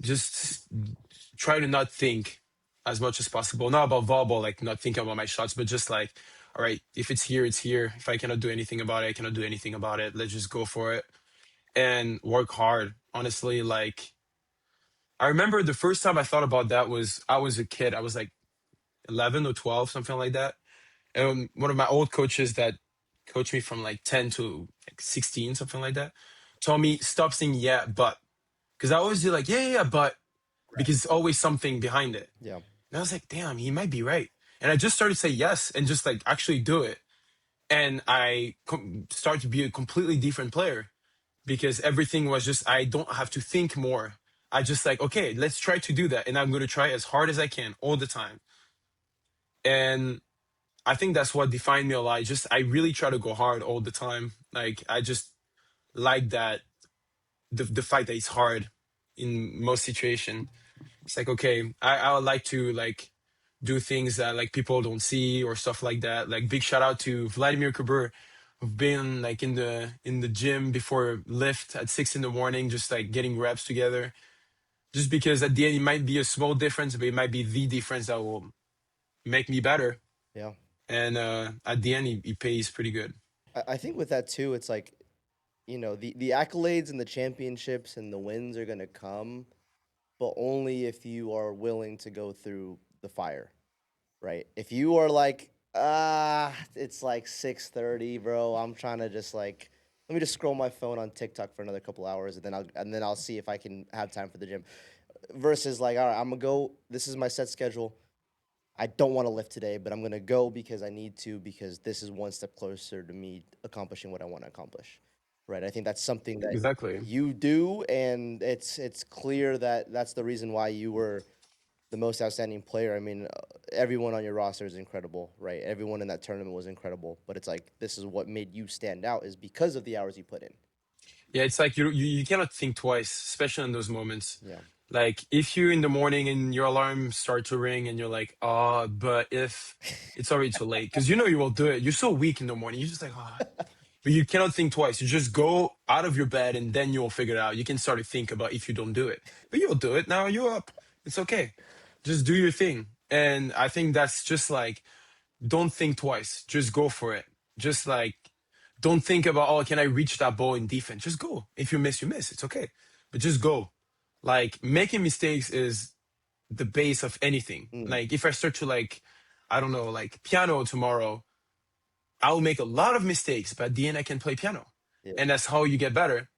just try to not think as much as possible. Not about volleyball, like not thinking about my shots, but just like, all right, if it's here, it's here. If I cannot do anything about it, I cannot do anything about it. Let's just go for it and work hard. Honestly, like I remember the first time I thought about that was I was a kid. I was like 11 or 12, something like that. And one of my old coaches that coached me from like 10 to like 16, something like that, told me stop saying yeah, but. Because I always do like, yeah, but. Because it's always something behind it. Yeah. And I was like, damn, he might be right. And I just started to say yes and just like actually do it. And I started to be a completely different player because everything was just, I don't have to think more. I just like, okay, let's try to do that. And I'm going to try as hard as I can all the time. And I think that's what defined me a lot. Just I really try to go hard all the time. Like I just like that the fact that it's hard in most situation. It's like okay, I would like to like do things that like people don't see or stuff like that. Like big shout out to Vladimir Kuber, who've been like in the gym before lift at 6 in the morning, just like getting reps together. Just because at the end it might be a small difference, but it might be the difference that will make me better. Yeah. And at the end, he pays pretty good. I think with that too, it's like, the accolades and the championships and the wins are gonna come, but only if you are willing to go through the fire, right? If you are like, it's like 6:30, bro. I'm trying to just like let me just scroll my phone on TikTok for another couple hours and then I'll see if I can have time for the gym. Versus like, all right, I'm gonna go. This is my set schedule. I don't want to lift today, but I'm gonna go because I need to because this is one step closer to me accomplishing what I want to accomplish. Right. I think that's something that Exactly. you do, and it's clear that that's the reason why you were the most outstanding player. I mean, everyone on your roster is incredible, right? Everyone in that tournament was incredible, but it's like this is what made you stand out is because of the hours you put in. Yeah, it's like you cannot think twice, especially in those moments. Yeah. Like if you in the morning and your alarm start to ring and you're like, oh, but if it's already too late, because you know you will do it. You're so weak in the morning. You're just like, oh. But you cannot think twice. You just go out of your bed and then you'll figure it out. You can start to think about if you don't do it. But you'll do it. Now you're up. It's okay. Just do your thing. And I think that's just like don't think twice. Just go for it. Just like don't think about oh, can I reach that ball in defense? Just go. If you miss, you miss. It's okay. But just go. Like making mistakes is the base of anything. Mm, Like if I start to like, I don't know, like piano tomorrow, I'll make a lot of mistakes, but at the end I can play piano. yeah. And that's how you get better.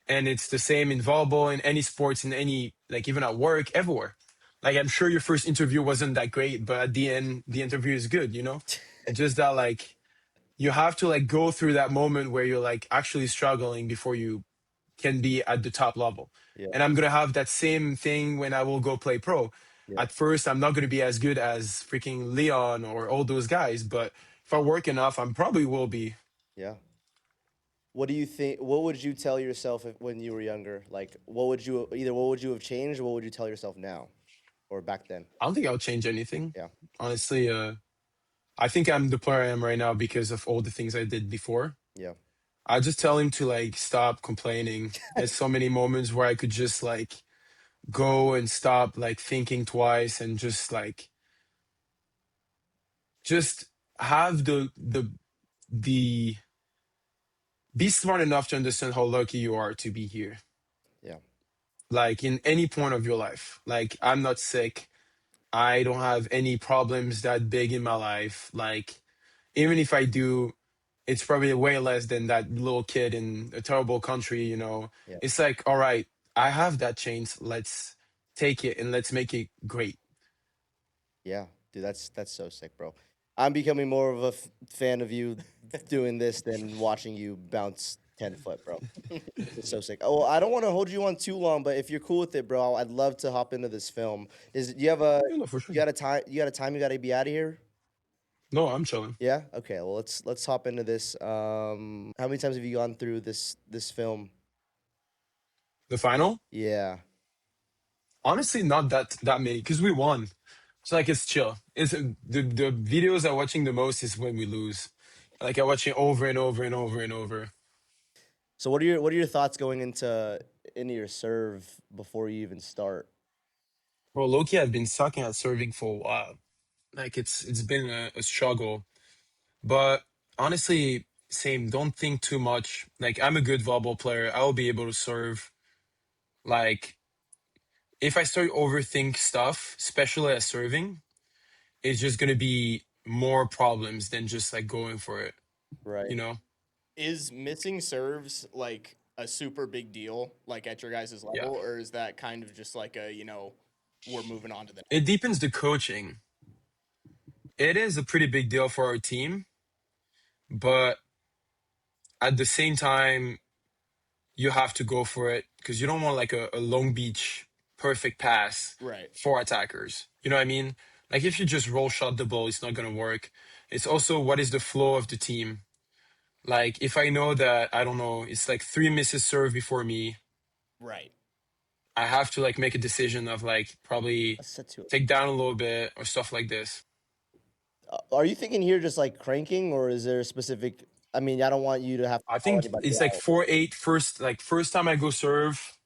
And it's the same in volleyball, in any sports, in any like even at work, everywhere. Like I'm sure your first interview wasn't that great, but at the end the interview is good, you know? It's just that like you have to like go through that moment where you're like actually struggling before you can be at the top level. Yeah. And I'm gonna have that same thing when I will go play pro. Yeah. At first, I'm not gonna be as good as freaking Leon or all those guys, but if I work enough, I'm probably will be. Yeah. What do you think? What would you tell yourself when you were younger? Like, what would you have changed? Or what would you tell yourself now, or back then? I don't think I'll change anything. Yeah. Honestly, I think I'm the player I am right now because of all the things I did before. Yeah. I just tell him to like stop complaining. There's so many moments where I could just like go and stop like thinking twice and just have the be smart enough to understand how lucky you are to be here. Yeah. Like in any point of your life. Like I'm not sick. I don't have any problems that big in my life. Like even if I do, it's probably way less than that little kid in a terrible country, you know. Yeah. It's like, all right, I have that chance. Let's take it and let's make it great. Yeah. Dude, that's so sick, bro. I'm becoming more of a fan of you doing this than watching you bounce 10 foot, bro. It's so sick. Oh, I don't want to hold you on too long, but if you're cool with it, bro, I'd love to hop into this film. Is you have a You know, for sure. you got a time? You got a time? You got to be out of here? No, I'm chilling. Yeah. Okay. Well, let's hop into this. How many times have you gone through this film? The final? Yeah. Honestly, not that many because we won. So like it's chill. It's the videos I'm watching the most is when we lose. Like I watch it over and over and over and over. So what are your thoughts going into your serve before you even start? Well, Loki, I've been sucking at serving for a while. Like it's been a struggle. But honestly, same. Don't think too much. Like I'm a good volleyball player. I will be able to serve. Like if I start overthink stuff, especially at serving, it's just gonna be more problems than just like going for it. Right. You know? Is missing serves like a super big deal, like at your guys' Yeah. level, or is that kind of just like a we're moving on to the It deepens the coaching. It is a pretty big deal for our team, but at the same time, you have to go for it because you don't want like a Long Beach perfect pass right? for attackers. You know what I mean? Like if you just roll shot the ball, it's not gonna work. It's also what is the flow of the team. Like if I know that I don't know, it's like 3 misses serve before me, Right. I have to like make a decision of like probably That's set to. take down a little bit or stuff like this. Are you thinking here just like cranking, or is there a specific? I mean, I don't want you to have to I call think anybody it's like out. 4-8 first time I go serve,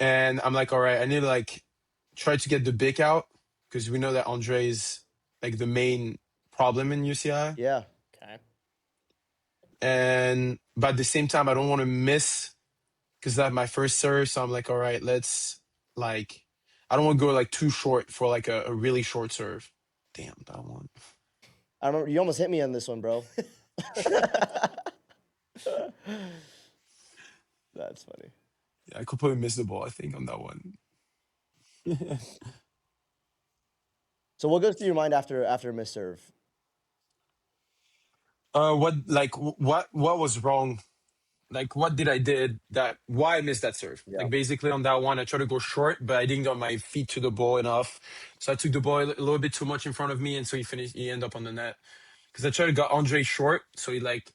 and I'm like, all right, I need to like try to get the bic out because we know that Andre is like the main problem in UCI. Yeah. Okay. And but at the same time, I don't want to miss because that's my first serve. So I'm like, all right, let's like, I don't want to go like too short for like a really short serve. Damn, that one. I remember you almost hit me on this one, bro. That's funny. Yeah, I could probably miss the ball, I think, on that one. So what goes through your mind after a missed serve? What was wrong? Like what did I did that why I missed that serve? Yeah. Like basically on that one, I tried to go short, but I didn't get my feet to the ball enough. So I took the ball a little bit too much in front of me, and so he ended up on the net. Because I tried to get Andre short, so he like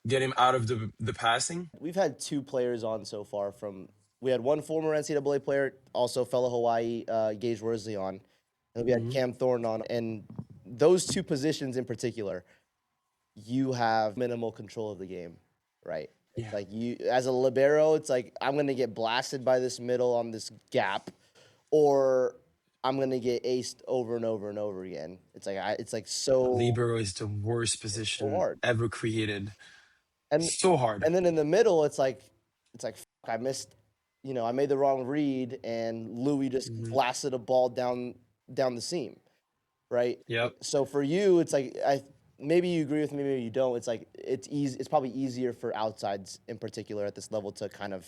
get him out of the passing. We've had 2 players on so far from. We had one former NCAA player, also fellow Hawaii, Gage Worsley on, and we had Cam Thornton on. And those 2 positions in particular, you have minimal control of the game, right? It's Yeah. like you, as a libero, it's like I'm gonna get blasted by this middle on this gap, or I'm gonna get aced over and over and over again. It's like so Libero is the worst position hard. ever created. And So hard. and then in the middle, it's like fuck, I missed, I made the wrong read, and Louis just blasted a ball down the seam, right? Yep. So for you, it's like maybe you agree with me, maybe you don't. It's like it's easy. It's probably easier for outsides in particular at this level to kind of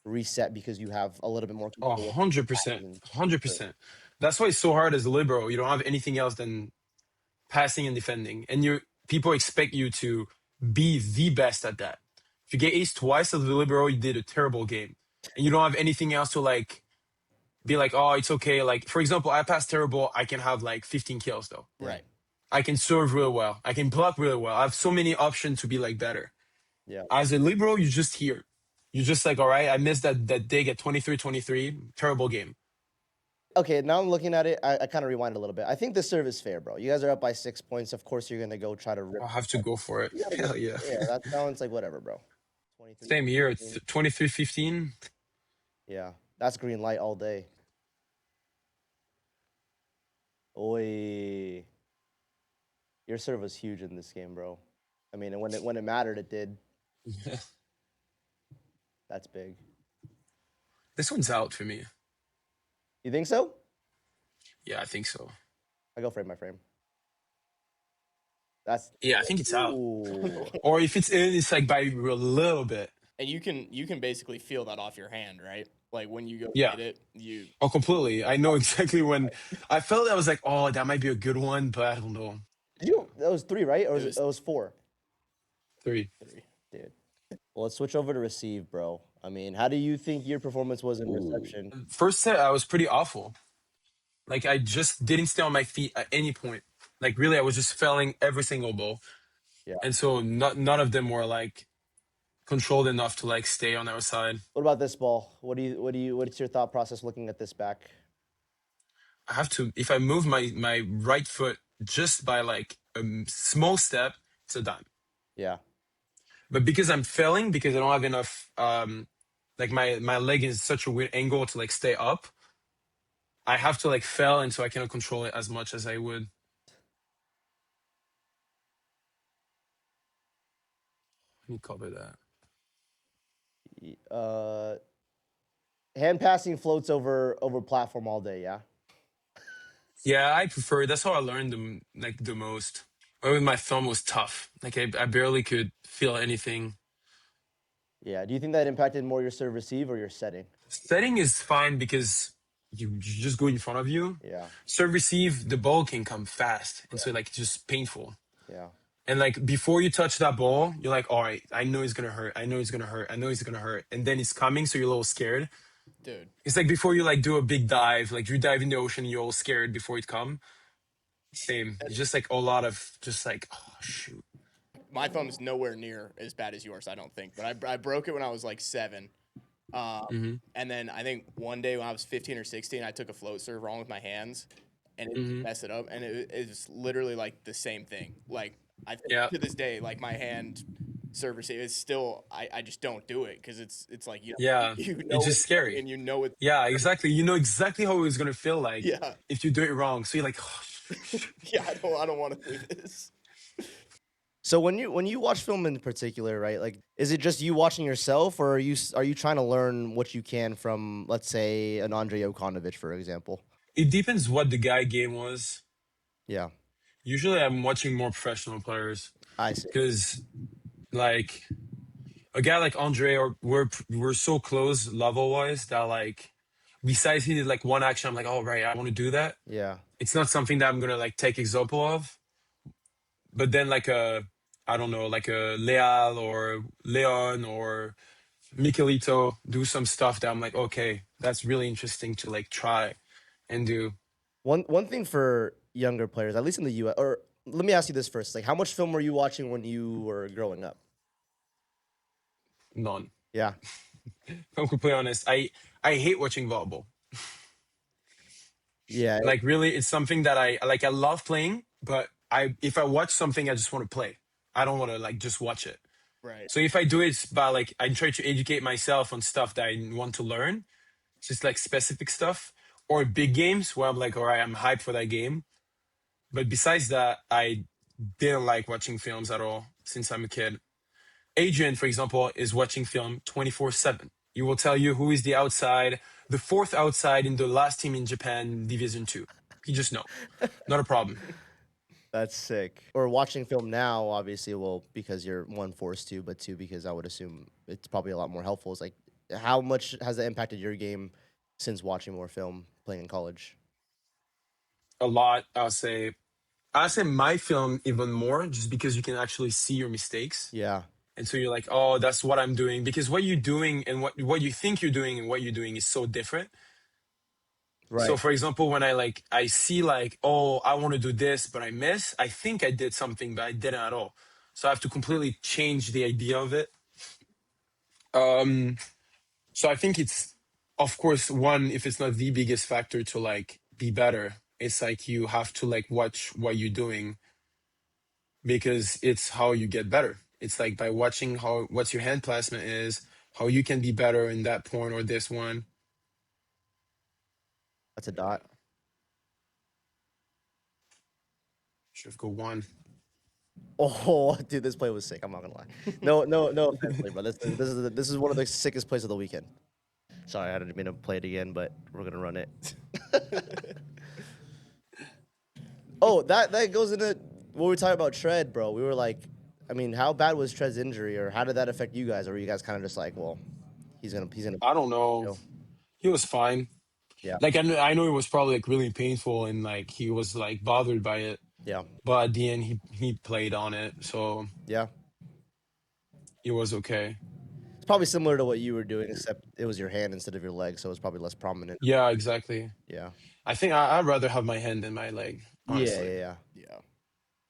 reset because you have a little bit more Oh, control. 100%. 100%. That's why it's so hard as a libero. You don't have anything else than passing and defending. And people expect you to be the best at that. If you get ace twice as a libero, you did a terrible game. And you don't have anything else to like be like, oh, it's okay. Like, for example, I pass terrible, I can have like 15 kills though. Right. I can serve really well. I can block really well. I have so many options to be like better. Yeah. As a libero, you're just here. You're just like, all right, I missed that dig at 23-23. Terrible game. Okay, now I'm looking at it. I kind of rewind a little bit. I think this serve is fair, bro. You guys are up by 6 points. Of course, you're gonna go try to rip. I'll have to go for it. Hell yeah. Yeah, that sounds like whatever, bro. 23. Same here. It's 23-15. Yeah, that's green light all day. Oi, your serve was huge in this game, bro. I mean, and when it mattered, it did. That's big. This one's out for me. You think so? Yeah, I think so. I go frame by frame. That's Yeah, I think it's out. ooh. Or if it's in, it's like by a little bit. And you can basically feel that off your hand, right? Like when you go Yeah. hit it, you Oh, completely. I know exactly when I felt I was like, oh, that might be a good one, but I don't know. That was 3, right? Or It it was 4? 3. Dude. Well, let's switch over to receive, bro. I mean, how do you think your performance was in reception? First set, I was pretty awful. Like, I just didn't stay on my feet at any point. Like, really, I was just failing every single ball. Yeah. And so none of them were like controlled enough to like stay on our side. What about this ball? What's your thought process looking at this back? I have to, if I move my right foot just by like a small step, it's a dime. Yeah. But because I'm failing, because I don't have enough, like my leg is such a weird angle to like stay up, I have to like fail, and so I cannot control it as much as I would. Let me cover that. Hand passing floats over platform all day, yeah? Yeah, I prefer. That's how I learned the most. Or with my thumb was tough. Like I barely could feel anything. Yeah. Do you think that impacted more your serve receive or your setting? Setting is fine because you just go in front of you. Yeah. Serve receive, the ball can come fast, and so like it's just painful. Yeah. And like before you touch that ball, you're like, all right, I know it's gonna hurt. I know it's gonna hurt. I know it's gonna hurt. And then it's coming, so you're a little scared. dude. It's like before you like do a big dive, like you dive in the ocean, you're all scared before it come. Same. It's just like a lot of just like, oh shoot. My thumb is nowhere near as bad as yours, I don't think. But I broke it when I was like 7. Mm-hmm. And then I think one day when I was 15 or 16, I took a float serve wrong with my hands, and it Mm-hmm. messed it up. And it's literally like the same thing. Like I think Yeah. to this day, like my hand serve receive is still I just don't do it because it's like Yeah. you It's know just it's coming scary. and you know it's Yeah, exactly. You know exactly how it's gonna feel like yeah if you do it wrong. So you're like, oh, yeah I don't want to do this. So when you watch film in particular, right? Like, is it just you watching yourself, or are you trying to learn what you can from, let's say, an Andrei Okonovich, for example? it depends what the guy game was. Yeah, Usually I'm watching more professional players I see. because like a guy like Andre or we're so close level wise that like besides he did like one action, I'm like, oh right, I want to do that. Yeah, It's not something that I'm gonna like take example of. But then like a I don't know, like a Leal or Leon or Michelito do some stuff that I'm like, okay, that's really interesting to like try and do. one thing for younger players, at least in the U.S. Or let me ask you this first: like, how much film were you watching when you were growing up? None. Yeah, If I'm completely honest, I hate watching volleyball. yeah, Like really, it's something that I like. I love playing, but I if I watch something, I just want to play. I don't want to like just watch it. Right. So if I do it, it's by like I try to educate myself on stuff that I want to learn, just like specific stuff or big games where I'm like, all right, I'm hyped for that game. But besides that, I didn't like watching films at all since I'm a kid. Adrian, for example, is watching film 24/7. He will tell you who is the outside, the fourth outside in the last team in Japan Division 2. He just know. Not a problem. that's sick. Or watching film now, obviously, well, because you're one forced to, but two because I would assume it's probably a lot more helpful. It's like, how much has that impacted your game since watching more film, playing in college? A lot, I'll say my film even more just because you can actually see your mistakes. Yeah, And so you're like, oh, that's what I'm doing. Because what you're doing and what you think you're doing and what you're doing is so different. So right. for example, when I see like, oh, I want to do this, but I miss, I think I did something, but I didn't at all. So I have to completely change the idea of it. Um, so I think it's of course one, if it's not the biggest factor to like be better, it's like you have to like watch what you're doing because it's how you get better. It's like by watching how what's your hand placement is, how you can be better in that point or this one. That's a dot. Should have go one. Oh, dude, this play was sick. I'm not gonna lie. No offense, bro. This is one of the sickest plays of the weekend. Sorry, I didn't mean to play it again, but we're gonna run it. Oh, that goes into what we were talking about Tread, bro. We were like, I mean, how bad was Tread's injury, or how did that affect you guys? Or were you guys kind of just like, well, he's gonna, I don't know. go. He was fine. Yeah, Like I know it was probably like really painful and like he was like bothered by it, yeah, but at the end he played on it, so yeah. it was okay. It's probably similar to what you were doing, except it was your hand instead of your leg, so it's probably less prominent. Yeah, exactly. Yeah, I think I'd rather have my hand than my leg, yeah, honestly. yeah, yeah.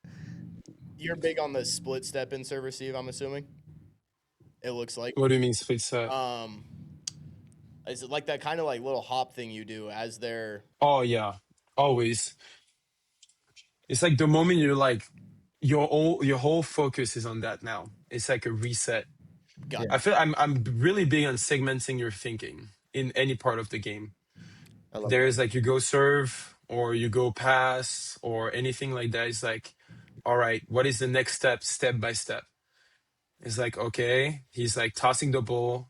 Yeah. You're big on the split step in serve receive, I'm assuming. It looks like. What do you mean split set? Is it like that kind of like little hop thing you do as they're Oh yeah, always. It's like the moment you're like your whole focus is on that now. It's like a reset. got I feel I'm really big on segmenting your thinking in any part of the game. I love There is like you go serve or you go pass or anything like that. It's like, all right, what is the next step by step? It's like, okay, he's like tossing the ball.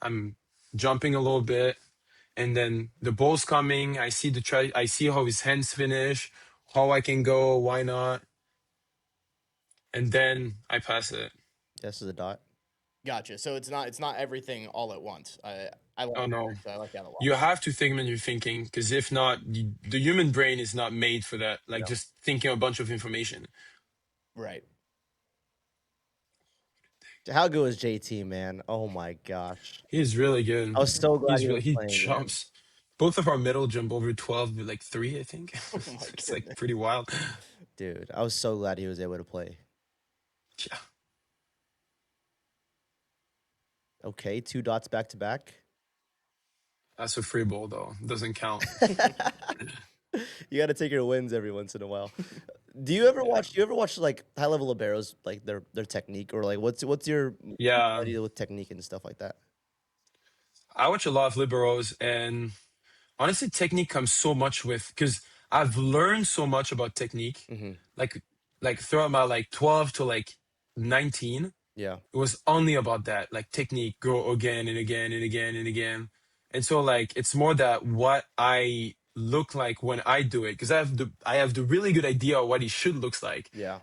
I'm jumping a little bit, and then the ball's coming. I see how his hands finish, how I can go, why not? And then I pass it. This is a dot. gotcha. So it's not everything all at once. I like Oh no. I like that a lot. You have to segment your thinking because if not, the human brain is not made for that. Like No. just thinking a bunch of information. Right. How good was JT, man? Oh my gosh. He's really good. I was so glad he was He playing, man. jumps. Both of our middle jump over 12 with like 3, I think. Oh my It's like goodness. pretty wild. Dude, I was so glad he was able to play. Yeah. Okay, 2 dots back to back. That's a free ball though. Doesn't count. You got to take your wins every once in a while. Do you ever watch? Do you ever watch like high level liberos, like their technique, or like what's your Yeah. idea with technique and stuff like that? I watch a lot of liberos, and honestly, technique comes so much with because I've learned so much about technique. Mm-hmm. Like throughout my like 12 to like 19, Yeah, it was only about that, like technique, go again and again and again and again. And so like it's more that what I look like when I do it, because I have the really good idea of what he should looks like, yeah,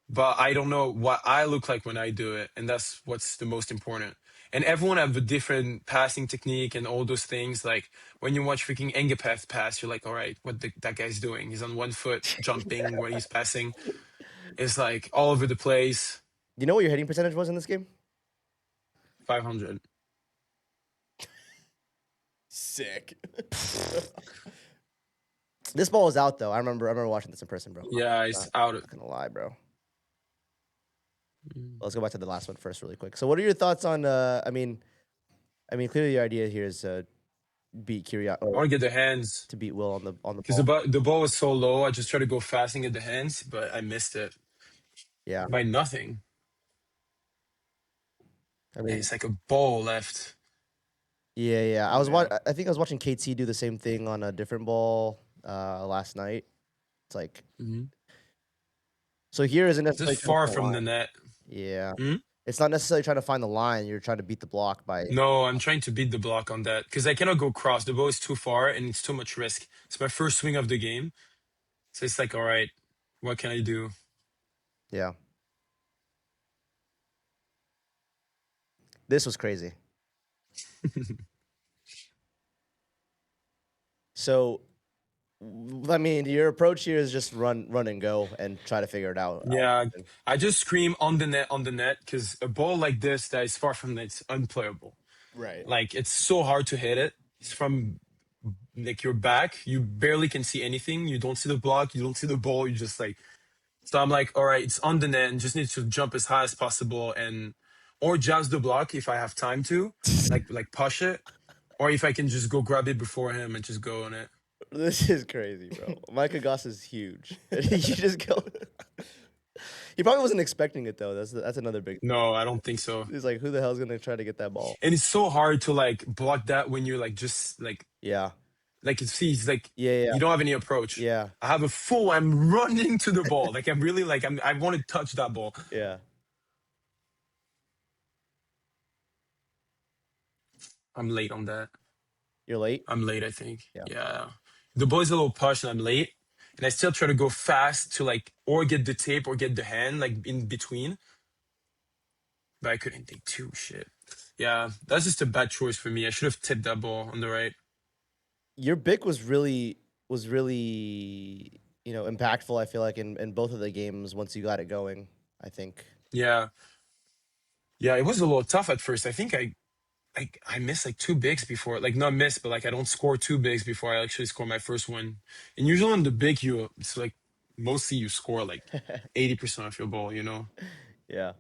but I don't know what I look like when I do it, and that's what's the most important. And everyone have a different passing technique and all those things. Like when you watch freaking Engapeth pass, you're like, all right, that guy's doing? He's on one foot jumping when he's passing. It's like all over the place. You know what your hitting percentage was in this game? 500. Sick. This ball was out though. I remember watching this in person, bro. Yeah, it's out. Not gonna lie, bro. Let's go back to the last one first, really quick. So, what are your thoughts on? Clearly, your idea here is to beat I or want to get the hands to beat Will on the because ball. the ball was so low. I just tried to go fast and get the hands, but I missed it Yeah, by nothing. I And mean, it's like a ball left. yeah. Yeah. I think I was watching KT do the same thing on a different ball last night. It's like Mhm. so here isn't It's necessarily just trying to far find the from the line. net. Yeah, Hmm? it's not necessarily trying to find the line. You're trying to beat the block by. No, I'm trying to beat the block on that because I cannot go cross. The ball is too far and it's too much risk. It's my first swing of the game. So it's like, all right, what can I do? Yeah, this was crazy. So, I mean, your approach here is just run and go and try to figure it out. Yeah, I just scream on the net because a ball like this that is far from net is unplayable. Right. Like it's so hard to hit it. It's from like your back. You barely can see anything. You don't see the block. You don't see the ball. You just like. So I'm like, all right, it's on the net and just need to jump as high as possible and or jazz the block if I have time to, like push it, or if I can just go grab it before him and just go on it. This is crazy, bro. Micah Goss is huge. You just go. He probably wasn't expecting it though. That's another big. No, I don't think so. He's like, who the hell's gonna try to get that ball? And it's so hard to like block that when you're like just Yeah, like it's see, it's like yeah. you don't have any approach. Yeah. I have a full. I'm running to the ball. Like I'm really like I want to touch that ball. Yeah. I'm late on that. You're late. I'm late, I think. Yeah. Yeah. The ball's a little push and I'm late. And I still try to go fast to like or get the tape or get the hand like in between. But I couldn't take two shit. Yeah, that's just a bad choice for me. I should have tipped that ball on the right. Your bick was really impactful. I feel like in both of the games once you got it going. I think. Yeah. Yeah, it was a little tough at first. I think I missed like two bigs before, like not miss, but like I don't score two bigs before I actually score my first one. And usually on the big, it's like mostly you score like 80% of your ball, you know? Yeah.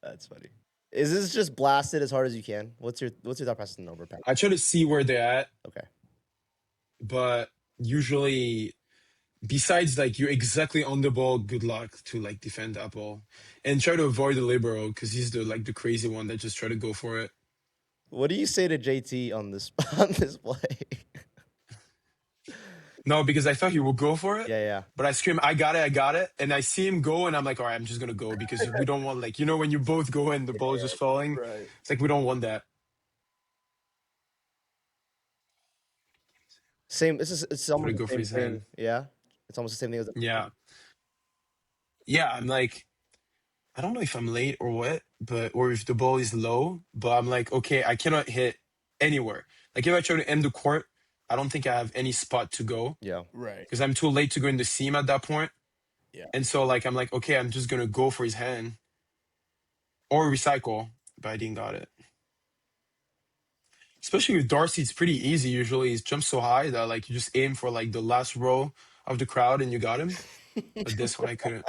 That's funny. Is this just blasted as hard as you can? What's your thought process in overpass? I try to see where they're at, Okay. but usually besides like you're exactly on the ball, good luck to like defend that ball and try to avoid the libero because he's the crazy one that just try to go for it. What do you say to JT on this on this play? No, because I thought he would go for it. Yeah. But I scream, I got it. And I see him go and I'm like, all right, I'm just gonna go because we don't want like, when you both go and the ball is just falling. Right. It's like we don't want that. Same. It's almost go the for same his thing. hand. Yeah. It's almost the same thing as. Yeah. Yeah, I'm like, I don't know if I'm late or what, or if the ball is low, but I'm like, okay, I cannot hit anywhere. Like if I try to end the court, I don't think I have any spot to go Yeah. Right. because I'm too late to go in the seam at that point. Yeah. And so like I'm like, okay, I'm just gonna go for his hand. or recycle, but I didn't got it. Especially with Darcy, it's pretty easy usually. He jumps so high that like you just aim for like the last row of the crowd and you got him. But this one I couldn't.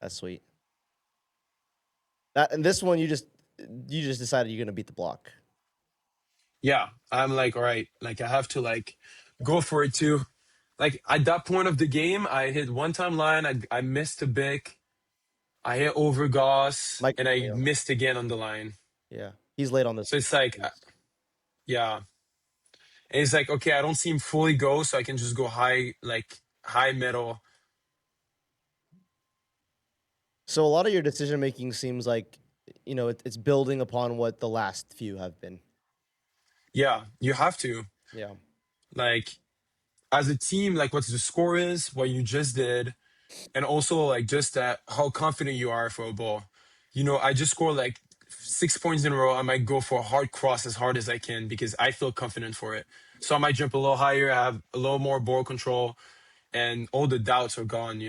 That's sweet. And this one, you just decided you're gonna beat the block. Yeah, I'm like, all right, like I have to like go for it too. Like at that point of the game, I hit one time line, I missed a big, I hit over Goss, Mike, and I missed again on the line. yeah, he's late on this. So it's like, yeah. And it's like, okay, I don't see him fully go, so I can just go high, like high middle. So a lot of your decision making seems like, it's building upon what the last few have been. Yeah, you have to. Yeah. Like, as a team, like what the score is, what you just did, and also like just that how confident you are for a ball. I just scored like 6 points in a row. I might go for a hard cross as hard as I can because I feel confident for it. So I might jump a little higher, have a little more ball control, and all the doubts are gone.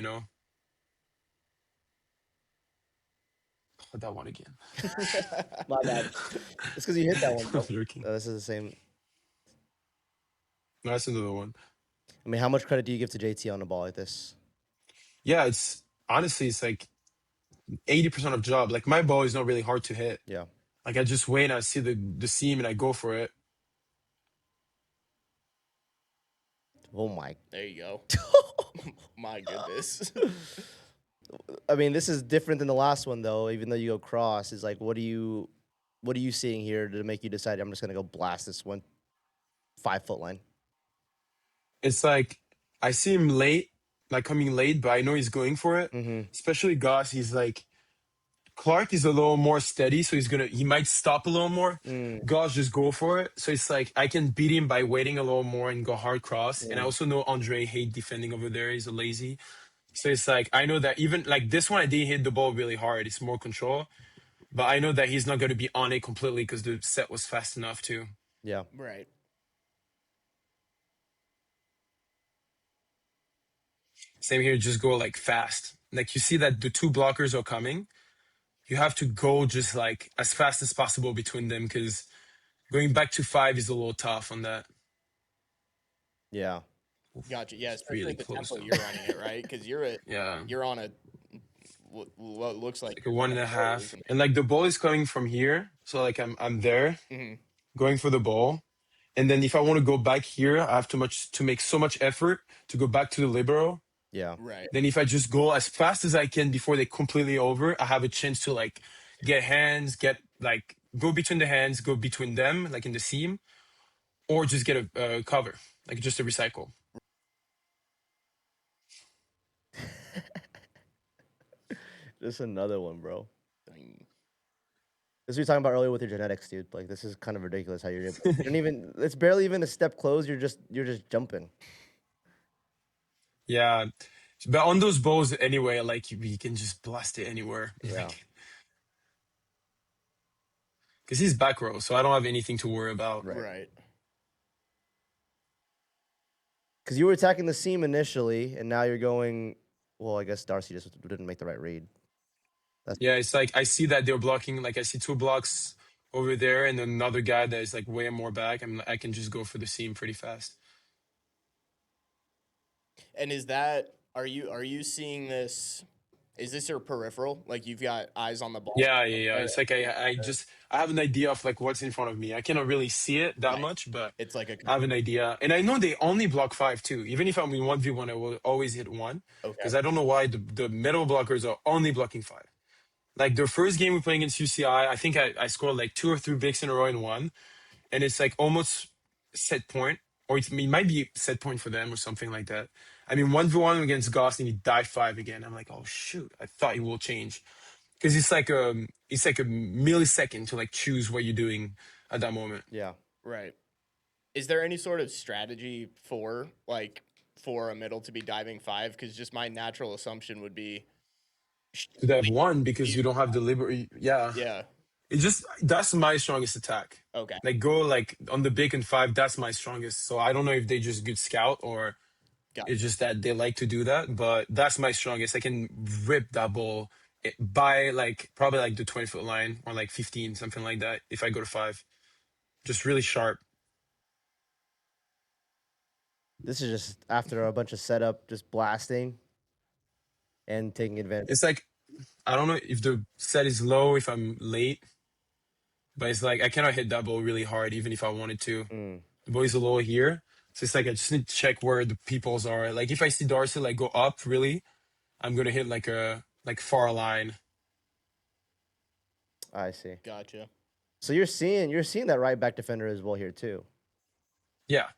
Oh, that one again. My bad. It's because you hit that one, bro. I'm joking. This is the same. No, that's another one. I mean, how much credit do you give to JT on a ball like this? Yeah, it's honestly, it's like 80% of job. Like my ball is not really hard to hit. Yeah. Like I just wait and I see the seam and I go for it. Oh my. There you go. My goodness. I mean, this is different than the last one though. Even though you go cross, is like, what are you seeing here to make you decide I'm just gonna go blast this 5-foot line? It's like I see him late, like coming late, but I know he's going for it. Mm-hmm. Especially Goss, he's like Clark is a little more steady, so he might stop a little more. Goss just go for it. So it's like I can beat him by waiting a little more and go hard cross. And I also know Andre hate defending over there. He's a lazy. So it's like I know that even like this one I didn't hit the ball really hard. It's more control. But I know that he's not gonna be on it completely because the set was fast enough too. Yeah. Right. Same here, just go like fast. Like you see that the two blockers are coming. You have to go just like as fast as possible between them because going back to 5 is a little tough on that. Yeah. Gotcha. Yeah, especially really at the close, tempo though. you're running it, right? Because Yeah. you're on a what looks like Like a 1.5. And like the ball is coming from here. So like I'm there going for the ball. And then if I want to go back here, I have to make so much effort to go back to the libero. Yeah. Right. Then if I just go as fast as I can before they completely over, I have a chance to like get hands, get like go between the hands, go between them, like in the seam, or just get a cover, like just a recycle. Just another one, bro. Dang. This is what we were talking about earlier with your genetics, dude. Like, this is kind of ridiculous how you're able. You don't even. It's barely even a step close. You're just jumping. Yeah, but on those balls anyway, like you can just blast it anywhere. Yeah. Because he's back row, so I don't have anything to worry about. Right. Because you were attacking the seam initially, and now you're going. Well, I guess Darcy just didn't make the right read. Yeah, it's like I see that they're blocking. Like I see 2 blocks over there, and another guy that is like way more back. I can just go for the seam pretty fast. And are you seeing this? Is this your peripheral? Like you've got eyes on the ball? Yeah. It's like I have an idea of like what's in front of me. I cannot really see it that Right. much, but It's like I have an idea. And I know they only block 5 too. Even if I'm in 1v1, I will always hit 1. Okay. Because I don't know why the middle blockers are only blocking 5. Like the first game we played against UCI, I think I scored like 2 or 3 bigs in a row in 1. And it's like almost set point. Or it might be set point for them or something like that. I mean, 1v1 against Goss and he died 5 again. I'm like, oh shoot, I thought he will change. Because it's like a millisecond to like choose what you're doing at that moment. Yeah. Right. Is there any sort of strategy for a middle to be diving 5? Because just my natural assumption would be To have 1 because you don't have the liberty. Yeah. Yeah. That's my strongest attack. Okay. Like go like on the big and 5, that's my strongest. So I don't know if they just good scout or It's Gotcha. just that they like to do that, but that's my strongest. I can rip that ball by like probably like the 20-foot line or like 15, something like that. If I go to five, just really sharp. This is just after a bunch of setup, just blasting and taking advantage. It's like I don't know if the set is low, if I'm late, but it's like I cannot hit that ball really hard, even if I wanted to. Mm, The ball is low here, so it's like I just need to check where the peoples are. Like if I see Darcy like go up, really, I'm gonna hit like a like far line. I see. Gotcha. So you're seeing that right back defender as well here too. Yeah.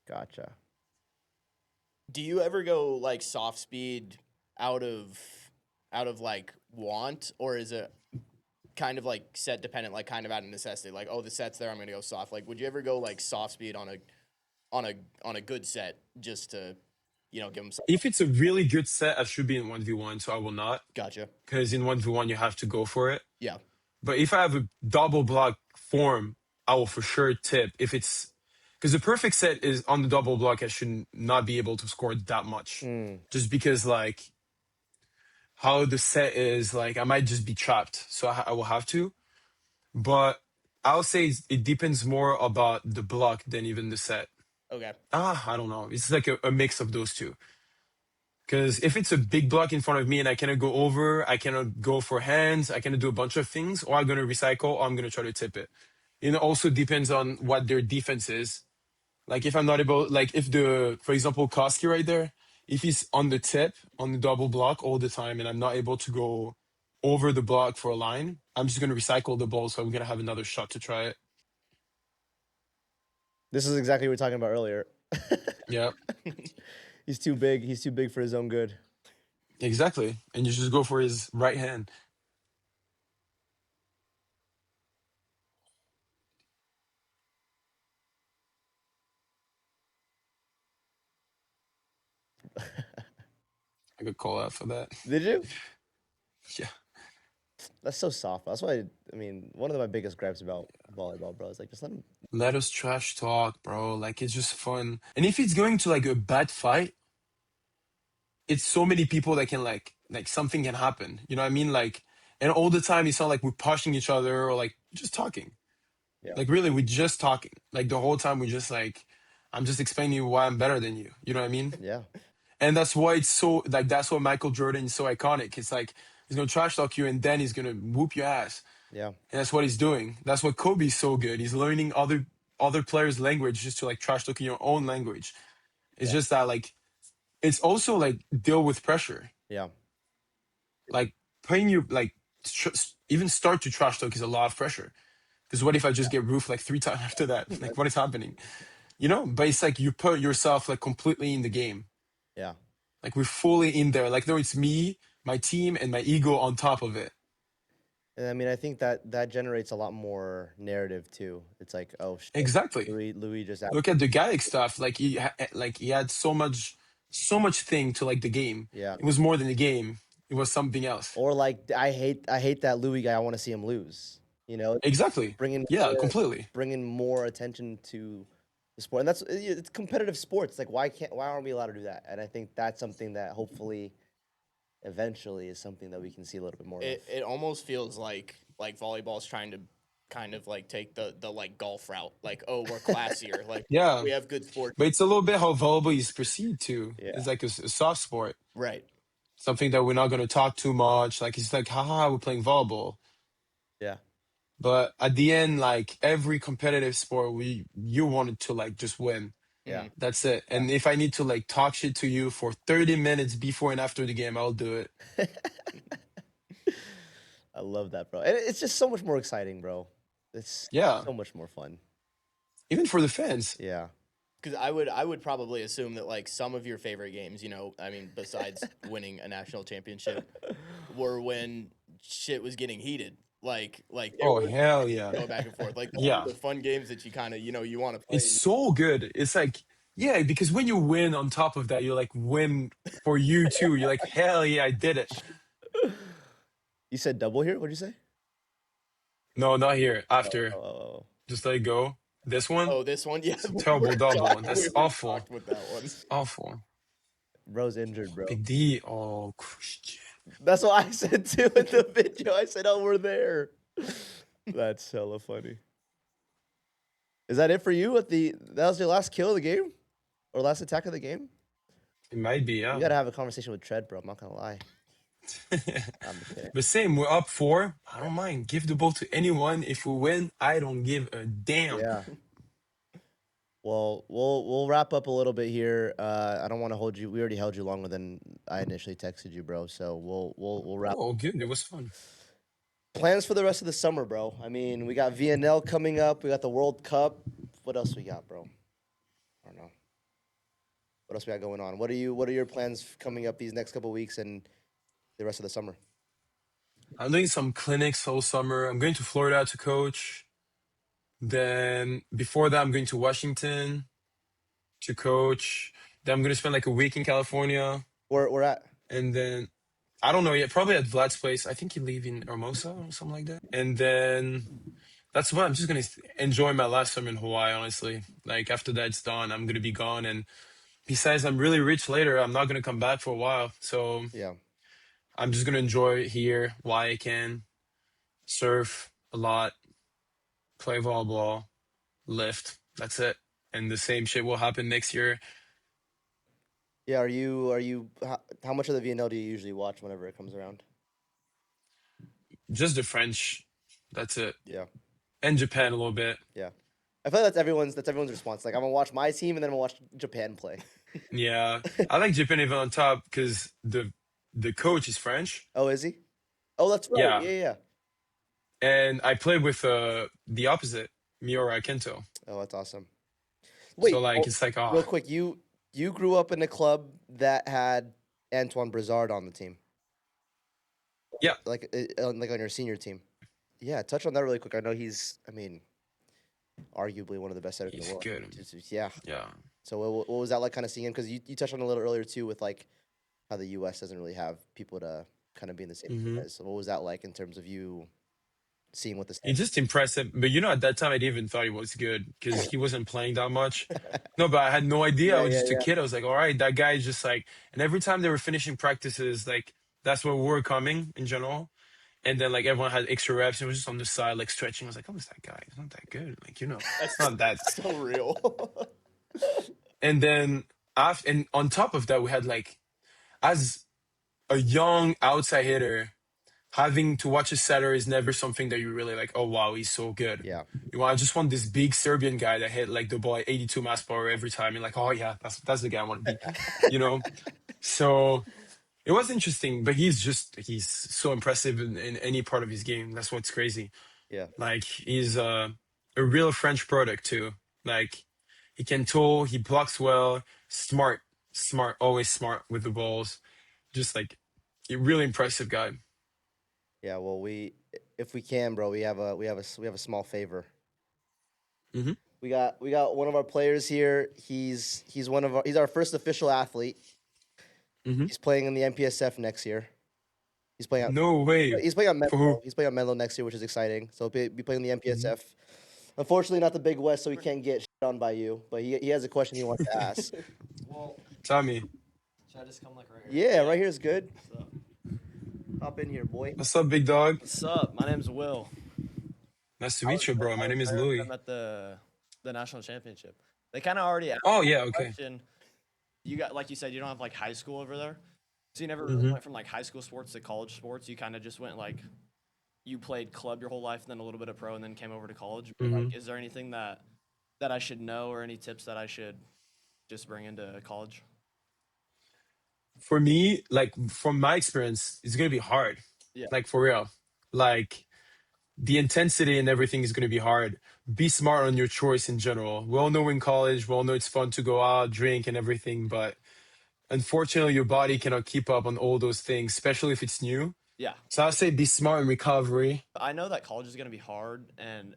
Gotcha. Do you ever go like soft speed out of like want, or is it kind of like set dependent, like kind of out of necessity? Like, oh, the set's there, I'm gonna go soft. Like, would you ever go like soft speed on a good set just to give them some? If it's a really good set, I should be in 1v1, so I will not. Gotcha. Because in 1v1, you have to go for it. Yeah. But if I have a double block form, I will for sure tip. If it's because the perfect set is on the double block, I should not be able to score that much. Mm. Just because, like, how the set is, like, I might just be trapped. So I will have to. But I'll say it depends more about the block than even the set. Okay. I don't know. It's like a mix of those two. Because if it's a big block in front of me and I cannot go over, I cannot go for hands, I cannot do a bunch of things, or I'm going to recycle, or I'm going to try to tip it. It also depends on what their defense is. Like if I'm not able, like if for example, Koski right there, if he's on the tip, on the double block all the time, and I'm not able to go over the block for a line, I'm just going to recycle the ball, so I'm going to have another shot to try it. This is exactly what we were talking about earlier. Yeah, He's too big. He's too big for his own good. exactly. And you just go for his right hand. I could call out for that. Did you? Yeah. That's so soft. That's why I mean, one of my biggest gripes about volleyball, bro, is like just let him. Let us trash talk, bro. Like it's just fun. And if it's going to like a bad fight, it's so many people that can like something can happen. You know what I mean? Like and all the time it's not like we're pushing each other or like just talking. Yeah. Like really we're just talking. Like the whole time we just like I'm just explaining you why I'm better than you. You know what I mean? Yeah. And that's why it's so like that's why Michael Jordan is so iconic. It's like he's gonna trash talk you and then he's gonna whoop your ass. Yeah. And that's what he's doing. That's what Kobe's so good. He's learning other players' language just to like trash talk in your own language. It's just that like it's also like deal with pressure. Yeah. Like playing you like even start to trash talk is a lot of pressure. Because what if I just get roofed like 3 times after that? Like what is happening? You know? But it's like you put yourself like completely in the game. Yeah. Like we're fully in there. Like no, it's me, my team, and my ego on top of it. And I mean, I think that generates a lot more narrative too. It's like, oh, shit, Exactly. Louis just Look at the Gaelic stuff. Like he had so much thing to like the game. yeah. It was more than a game. It was something else. Or like, I hate that Louis guy. I want to see him lose. You know, Exactly. Yeah, completely. bringing more attention to the sport, and that's it's competitive sports. Like, why aren't we allowed to do that? And I think that's something that hopefully, eventually, is something that we can see a little bit more of. It almost feels like volleyball's trying to kind of like take the like golf route. Like, oh, we're classier. Like, Yeah. we have good sports. But it's a little bit how volleyball is perceived too. Yeah. It's like a soft sport. Right. Something that we're not going to talk too much. Like it's like, haha, we're playing volleyball. Yeah. But at the end, like every competitive sport, you wanted to like just win. Yeah. That's it. And if I need to like talk shit to you for 30 minutes before and after the game, I'll do it. I love that, bro. And it's just so much more exciting, bro. It's Yeah. so much more fun. Even for the fans. Yeah. Because I would probably assume that like some of your favorite games, I mean, besides winning a national championship, were when shit was getting heated. Like Oh, hell yeah. go back and forth. Like Yeah. the fun games that you kind of you want to play. It's so good. It's like, yeah, because when you win on top of that, you're like, win for you too. You're like, hell yeah, I did it. You said double here? What'd you say? No, not here. After. Oh. Just let it go. This one? Oh, this one, yeah, It's a terrible double. That's we awful. talked with that one. Awful. Bro's injured, bro. Big D. Oh, Christian. That's what I said too in the video. I said, "Oh, we're there." That's hella funny. Is that it for you? That was your last kill of the game, or last attack of the game? It might be, You yeah. gotta have a conversation with Tread, bro. I'm not gonna lie. I'm just kidding. But same, we're up 4. I don't mind. Give the ball to anyone. If we win, I don't give a damn. Yeah. Well, we'll wrap up a little bit here. I don't want to hold you. We already held you longer than I initially texted you, bro. So we'll wrap. Oh, good. It was fun. Plans for the rest of the summer, bro. I mean, we got VNL coming up. We got the World Cup. What else we got, bro? I don't know. What else we got going on? What are your plans coming up these next couple weeks and the rest of the summer? I'm doing some clinics all summer. I'm going to Florida to coach. Then before that, I'm going to Washington to coach. Then I'm going to spend like a week in California. We're at. And then I don't know yet, probably at Vlad's place. I think he live in Hermosa or something like that. And then that's what I'm just going to enjoy my last summer in Hawaii, honestly. Like after that's done, I'm going to be gone. And besides, I'm really rich later. I'm not going to come back for a while. So Yeah. I'm just going to enjoy here while I can, surf a lot, play volleyball, lift. That's it. And the same shit will happen next year. Yeah. Are you? How much of the VNL do you usually watch whenever it comes around? Just the French. That's it. Yeah. And Japan a little bit. Yeah. I feel like that's everyone's response. Like I'm gonna watch my team and then I'm gonna watch Japan play. Yeah. I like Japan even on top because the coach is French. Oh, is he? Oh, that's right. Yeah. Yeah. And I played with the opposite, Miura Kento. Oh, that's awesome. Wait, So like it's like real quick, you grew up in a club that had Antoine Brizard on the team. Yeah. Like on your senior team. Yeah, touch on that really quick. I know I mean, arguably one of the best setters in the He's world. good. Yeah. Yeah. So what was that like kind of seeing him? Because you touched on it a little earlier too with like how the U.S. doesn't really have people to kind of be in the same team as. So what was that like in terms of you seeing what the He's just impressive. But at that time I didn't even thought he was good because he wasn't playing that much. No, but I had no idea. I was just a kid. I was like, all right, that guy is just like, and every time they were finishing practices, like that's where we were coming in general. And then like everyone had extra reps and it was just on the side, like stretching. I was like, oh, it's that guy. He's not that good. Like, it's not that. So real. And then and on top of that, we had like, as a young outside hitter, having to watch a setter is never something that you really like, oh wow, he's so good. Yeah. I just want this big Serbian guy that hit like the ball at 82 mass power every time. You're like, oh yeah, that's the guy I want to be. So it was interesting, but he's so impressive in any part of his game. That's what's crazy. Yeah. Like he's a real French product too. Like he can toll, he blocks well, smart, always smart with the balls. Just like a really impressive guy. Yeah. Well, if we can, bro, we have a small favor. Mhm. We got one of our players here. He's our first official athlete. Mhm. He's playing in the MPSF next year. He's playing out. No way. He's playing on For Menlo. who? He's playing on Menlo next year, which is exciting. So he'll be playing the MPSF. Unfortunately, not the Big West, so he can't get shit on by you. But he has a question he wants to ask. Well, Tell me. should I just come like right here? Yeah, right here is good. What's up? Hop in here, boy. What's up, big dog? What's up? My name's Will. Nice to meet you, bro. My name is Louis. I'm at the national championship. They kind of already asked Oh yeah, the okay. question. You got, like you said, you don't have like high school over there, so you never Mm-hmm. really went from like high school sports to college sports. You kind of just went like you played club your whole life, and then a little bit of pro, and then came over to college. But, Mm-hmm. like, is there anything that I should know, or any tips that I should just bring into college? For me, like from my experience, it's gonna be hard. Yeah. Like for real. Like the intensity and everything is gonna be hard. Be smart on your choice in general. We all know in college, we all know it's fun to go out, drink and everything, but unfortunately your body cannot keep up on all those things, especially if it's new. Yeah. So I'd say be smart in recovery. I know that college is going to be hard, and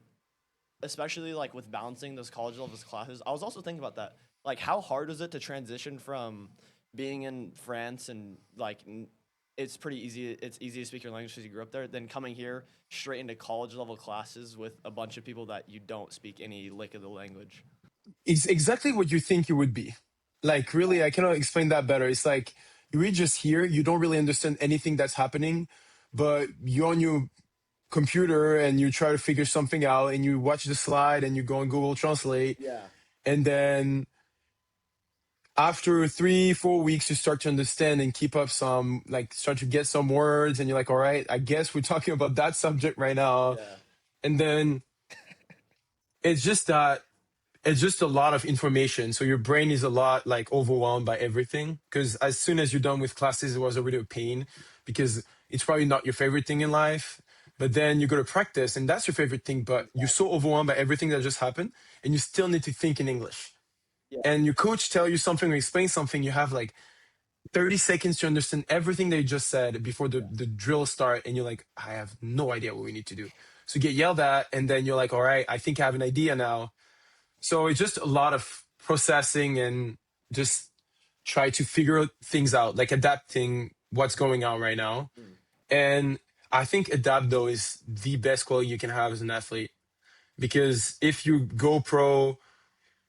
especially like with balancing those college levels classes. I was also thinking about that. Like, how hard is it to transition from being in France and like it's pretty easy. It's easy to speak your language because you grew up there. Then coming here straight into college level classes with a bunch of people that you don't speak any lick of the language. It's exactly what you think it would be. Like really, I cannot explain that better. It's like you really just hear, you don't really understand anything that's happening, but you're on your computer and you try to figure something out and you watch the slide and you go on Google Translate. Yeah. And then after 3 4 weeks you start to understand and keep up some, like start to get some words, and you're like, all right, I guess we're talking about that subject right now. Yeah. And then it's just that it's just a lot of information, so your brain is a lot like overwhelmed by everything, because as soon as you're done with classes it was already a pain, because it's probably not your favorite thing in life, but then you go to practice and that's your favorite thing, but you're so overwhelmed by everything that just happened and you still need to think in English. Yeah. And your coach tell you something or explain something, you have like 30 seconds to understand everything they just said before the drill start, and you're like, I have no idea what we need to do. So you get yelled at, and then you're like, all right, I think I have an idea now. So it's just a lot of processing and just try to figure things out, like adapting what's going on right now. And I think adapt though is the best quality you can have as an athlete, because if you go pro,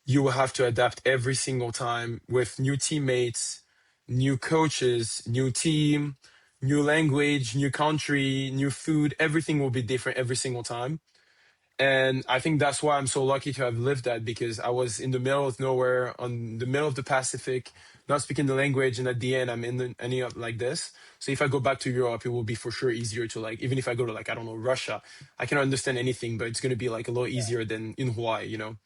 you will have to adapt every single time with new teammates, new coaches, new team, new language, new country, new food. Everything will be different every single time. And I think that's why I'm so lucky to have lived that, because I was in the middle of nowhere, on the middle of the Pacific, not speaking the language, and at the end I'm ending up like this. So if I go back to Europe, it will be for sure easier to, like, even if I go to, like, I don't know, Russia, I cannot understand anything, but it's gonna be like a lot easier than in Hawaii, you know?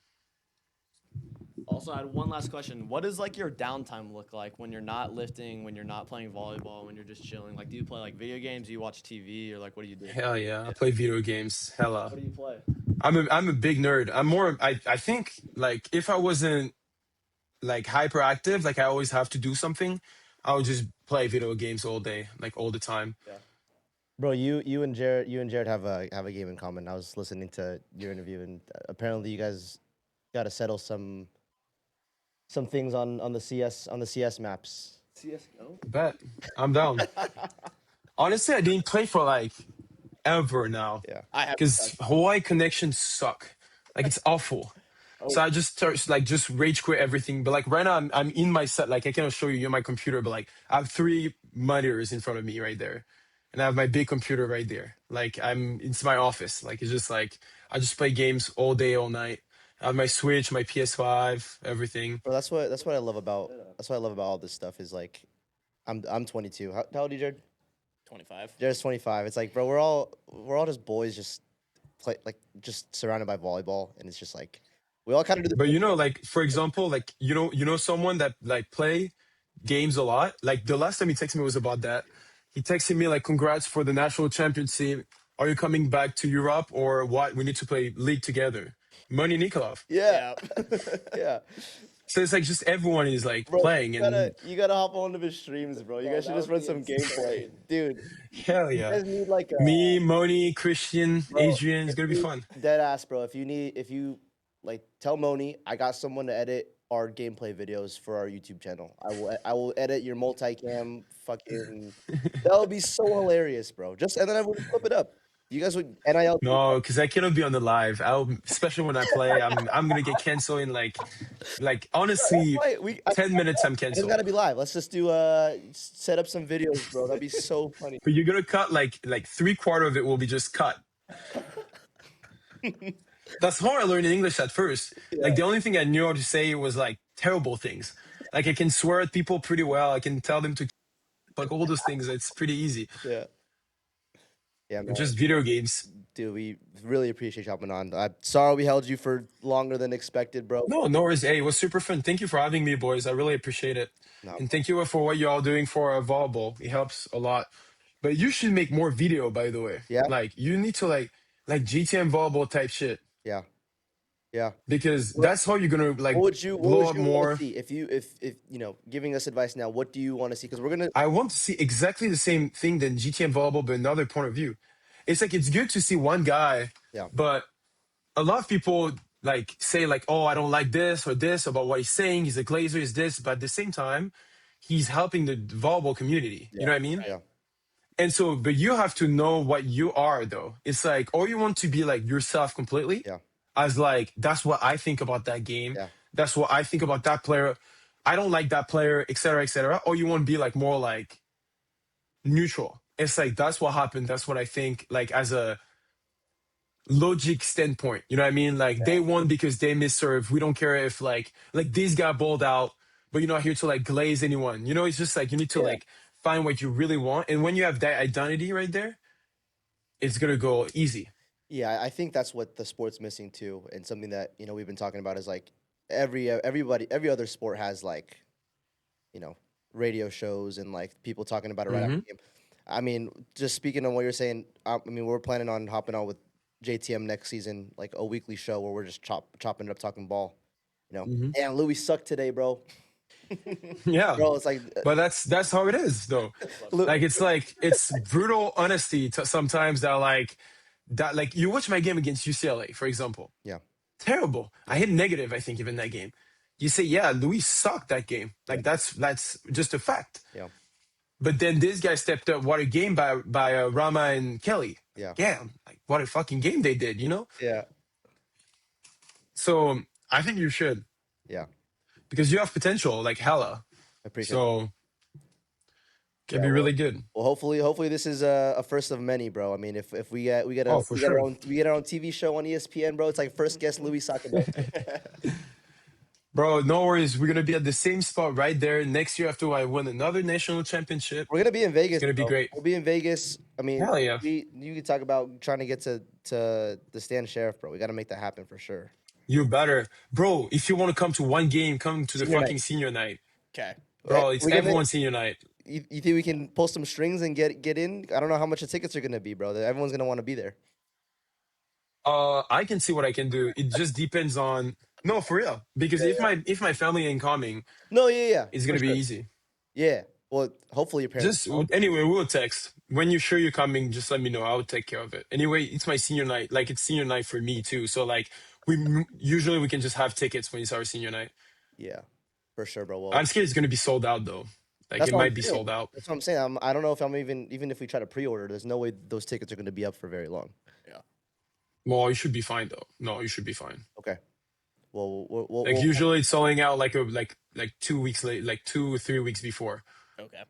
Also, I had one last question. What does like your downtime look like when you're not lifting, when you're not playing volleyball, when you're just chilling? Like, do you play like video games? Do you watch TV, or like what do you do? Hell yeah, I play video games. Hella. What do you play? I'm a big nerd. I think like if I wasn't like hyperactive, like I always have to do something, I would just play video games all day, like all the time. Bro, you and Jared have a game in common. I was listening to your interview, and apparently you guys got to settle some things on the CS maps. CS:GO. Bet. I'm down. Honestly, I didn't play for like ever now. Yeah. I have Because Hawaii connections suck. Like it's awful. So I just start like just rage quit everything. But like right now I'm in my set. Like I cannot show you on my computer, but like I have 3 monitors in front of me right there. And I have my big computer right there. Like it's my office. Like it's just like I just play games all day, all night. I have my Switch, my PS5, everything. Bro, that's what I love about all this stuff is like I'm 22. How old are you, Jared? 25. Jared's 25. It's like, bro, we're all just boys, just just surrounded by volleyball, and it's just like we all kind of do the But same you know, thing. like for example, like you know someone that like play games a lot. Like the last time he texted me was about that. He texted me like, "Congrats for the national championship. Are you coming back to Europe or what? We need to play league together." Money Nikolov. Yeah, Yeah. yeah, So it's like just everyone is like bro. playing, and You gotta hop on one of his streams, bro. You guys should that just would run be some gameplay, insane. dude. hell You yeah. guys need like Me, Moni, Christian, bro, Adrian. It's gonna be you- fun. Dead ass, bro. If you like, tell Moni I got someone to edit our gameplay videos for our YouTube channel. I will edit your multicam. Fucking, that would be so hilarious, bro. And then I would flip it up. You guys would NIL. No, because I cannot be on the live. Especially when I play, I'm gonna get canceled in like honestly, Right, 10 minutes I'm it doesn't canceled. gotta be live. Let's just do set up some videos, bro. That'd be so funny. But you're gonna cut like 3/4 of it will be just cut. That's how I learned in English at first. Like the only thing I knew how to say was like terrible things. Like I can swear at people pretty well. I can tell them to like all those things. It's pretty easy. Yeah. Yeah, man. Just video games. Dude, we really appreciate you hopping on. I'm sorry we held you for longer than expected, bro. No, no worries. Hey, it was super fun. Thank you for having me, boys. I really appreciate it. No, And thank you for what you're all doing for volleyball. It helps a lot. But you should make more video, by the way. Yeah? Like you need to like GTM volleyball type shit, yeah. Yeah. because that's how you're gonna like What would you blow up want more. to see if you know, giving us advice now, what do you want to see? Because we're gonna I want to see exactly the same thing than GTM volleyball, but another point of view. It's like it's good to see one guy, Yeah. but a lot of people like say like, oh, I don't like this or this about what he's saying. He's a glazer, he's this, but at the same time, he's helping the volleyball community. You know what I mean? yeah. And so, but you have to know what you are, though. It's like, or you want to be like yourself completely, Yeah. as like, that's what I think about that game. Yeah. That's what I think about that player. I don't like that player, etc., or you want to be like more like neutral. It's like that's what happened. That's what I think. Like as a logic standpoint, you know what I mean? Like they won because they misserved. We don't care if like this guy balled out, but you're not here to like glaze anyone. You know, it's just like you need to Yeah. like find what you really want, and when you have that identity right there, it's gonna go easy. Yeah, I think that's what the sport's missing too, and something that we've been talking about is like every other sport has like radio shows and like people talking about it right after Hmm. the game. I mean, just speaking on what you're saying, I mean, we're planning on hopping on with JTM next season, like a weekly show where we're just chopping it up, talking ball. Hmm. And Louis sucked today, bro. Yeah, Bro, it's like but that's how it is, though. Lu- Like it's brutal honesty sometimes that you watch my game against UCLA, for example. yeah, Terrible. I hit negative, I think, even that game. You say, yeah, Louis sucked that game. yeah, Like that's just a fact. yeah, But then this guy stepped up. What a game by Rama and Kelly. yeah, Damn, like what a fucking game they did. yeah, So I think you should yeah. because you have potential, like hella. I appreciate it. So can Yeah, be well, really good. well, hopefully this is a first of many, bro. I mean, if Oh, for sure. we get our own TV show on ESPN, bro. It's like first guest Louis Sakanoko. Bro, no worries. We're gonna be at the same spot right there next year after I win another national championship. We're gonna be in Vegas. It's gonna be Bro. great. We'll be in Vegas. I mean, Hell yeah. you could talk about trying to get to the Stan Sheriff, bro. We got to make that happen for sure. You better, bro. If you want to come to one game, come to the Senior fucking night. senior night, Okay. bro. It's We're gonna- everyone's senior night. You think we can pull some strings and get in? I don't know how much the tickets are gonna be, bro. Everyone's gonna want to be there. I can see what I can do. It just depends on no, for real. Because if my family ain't coming, No, yeah, it's for gonna be sure. easy. Yeah. Well, hopefully your parents. Just anyway, we'll text when you're sure you're coming. Just let me know. I'll take care of it. Anyway, it's my senior night. Like it's senior night for me too. So like usually we can just have tickets when it's our senior night. Yeah, for sure, bro. Well, I'm scared it's gonna be sold out though. Like that's it what I'm might be saying. sold out. That's what I'm saying. I don't know if I'm even if we try to pre-order, there's no way those tickets are gonna be up for very long. Well, you should be fine though. No, you should be fine. Okay. Well, we'll Like usually it's selling out like 2 weeks late, like 2 or 3 weeks before. Okay.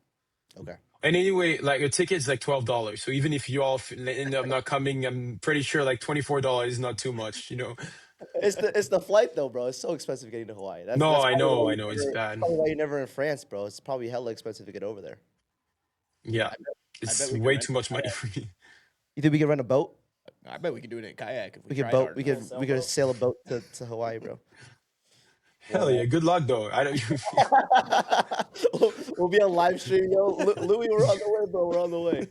okay. And anyway, like a ticket's like $12. So even if you all end up not coming, I'm pretty sure like $24 is not too much. It's the flight though, bro. It's so expensive getting to Hawaii. That's I know, probably I know, it's bad. Probably why you're never in France, bro. It's probably hella expensive to get over there. Yeah, bet it's we can way rent too much money for me. You think we could rent a boat? I bet we could do it in kayak if we, We could tried boat. hard We enough. could we could sail a boat to Hawaii, bro. Hell yeah, good luck though. I don't. We'll be on live stream, yo. Louis, we're on the way, bro. We're on the way.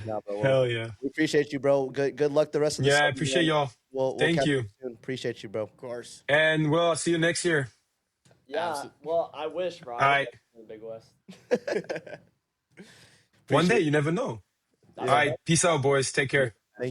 Nah, bro. Hell yeah. We appreciate you, bro. Good luck the rest of the Yeah, I season, appreciate man. y'all. We'll Thank catch you. soon. Appreciate you, bro. Of course. And well, I'll see you next year. Yeah. Well, I wish, bro. All right. In the Big West. One day, you never know. All right, peace out, boys. Take care.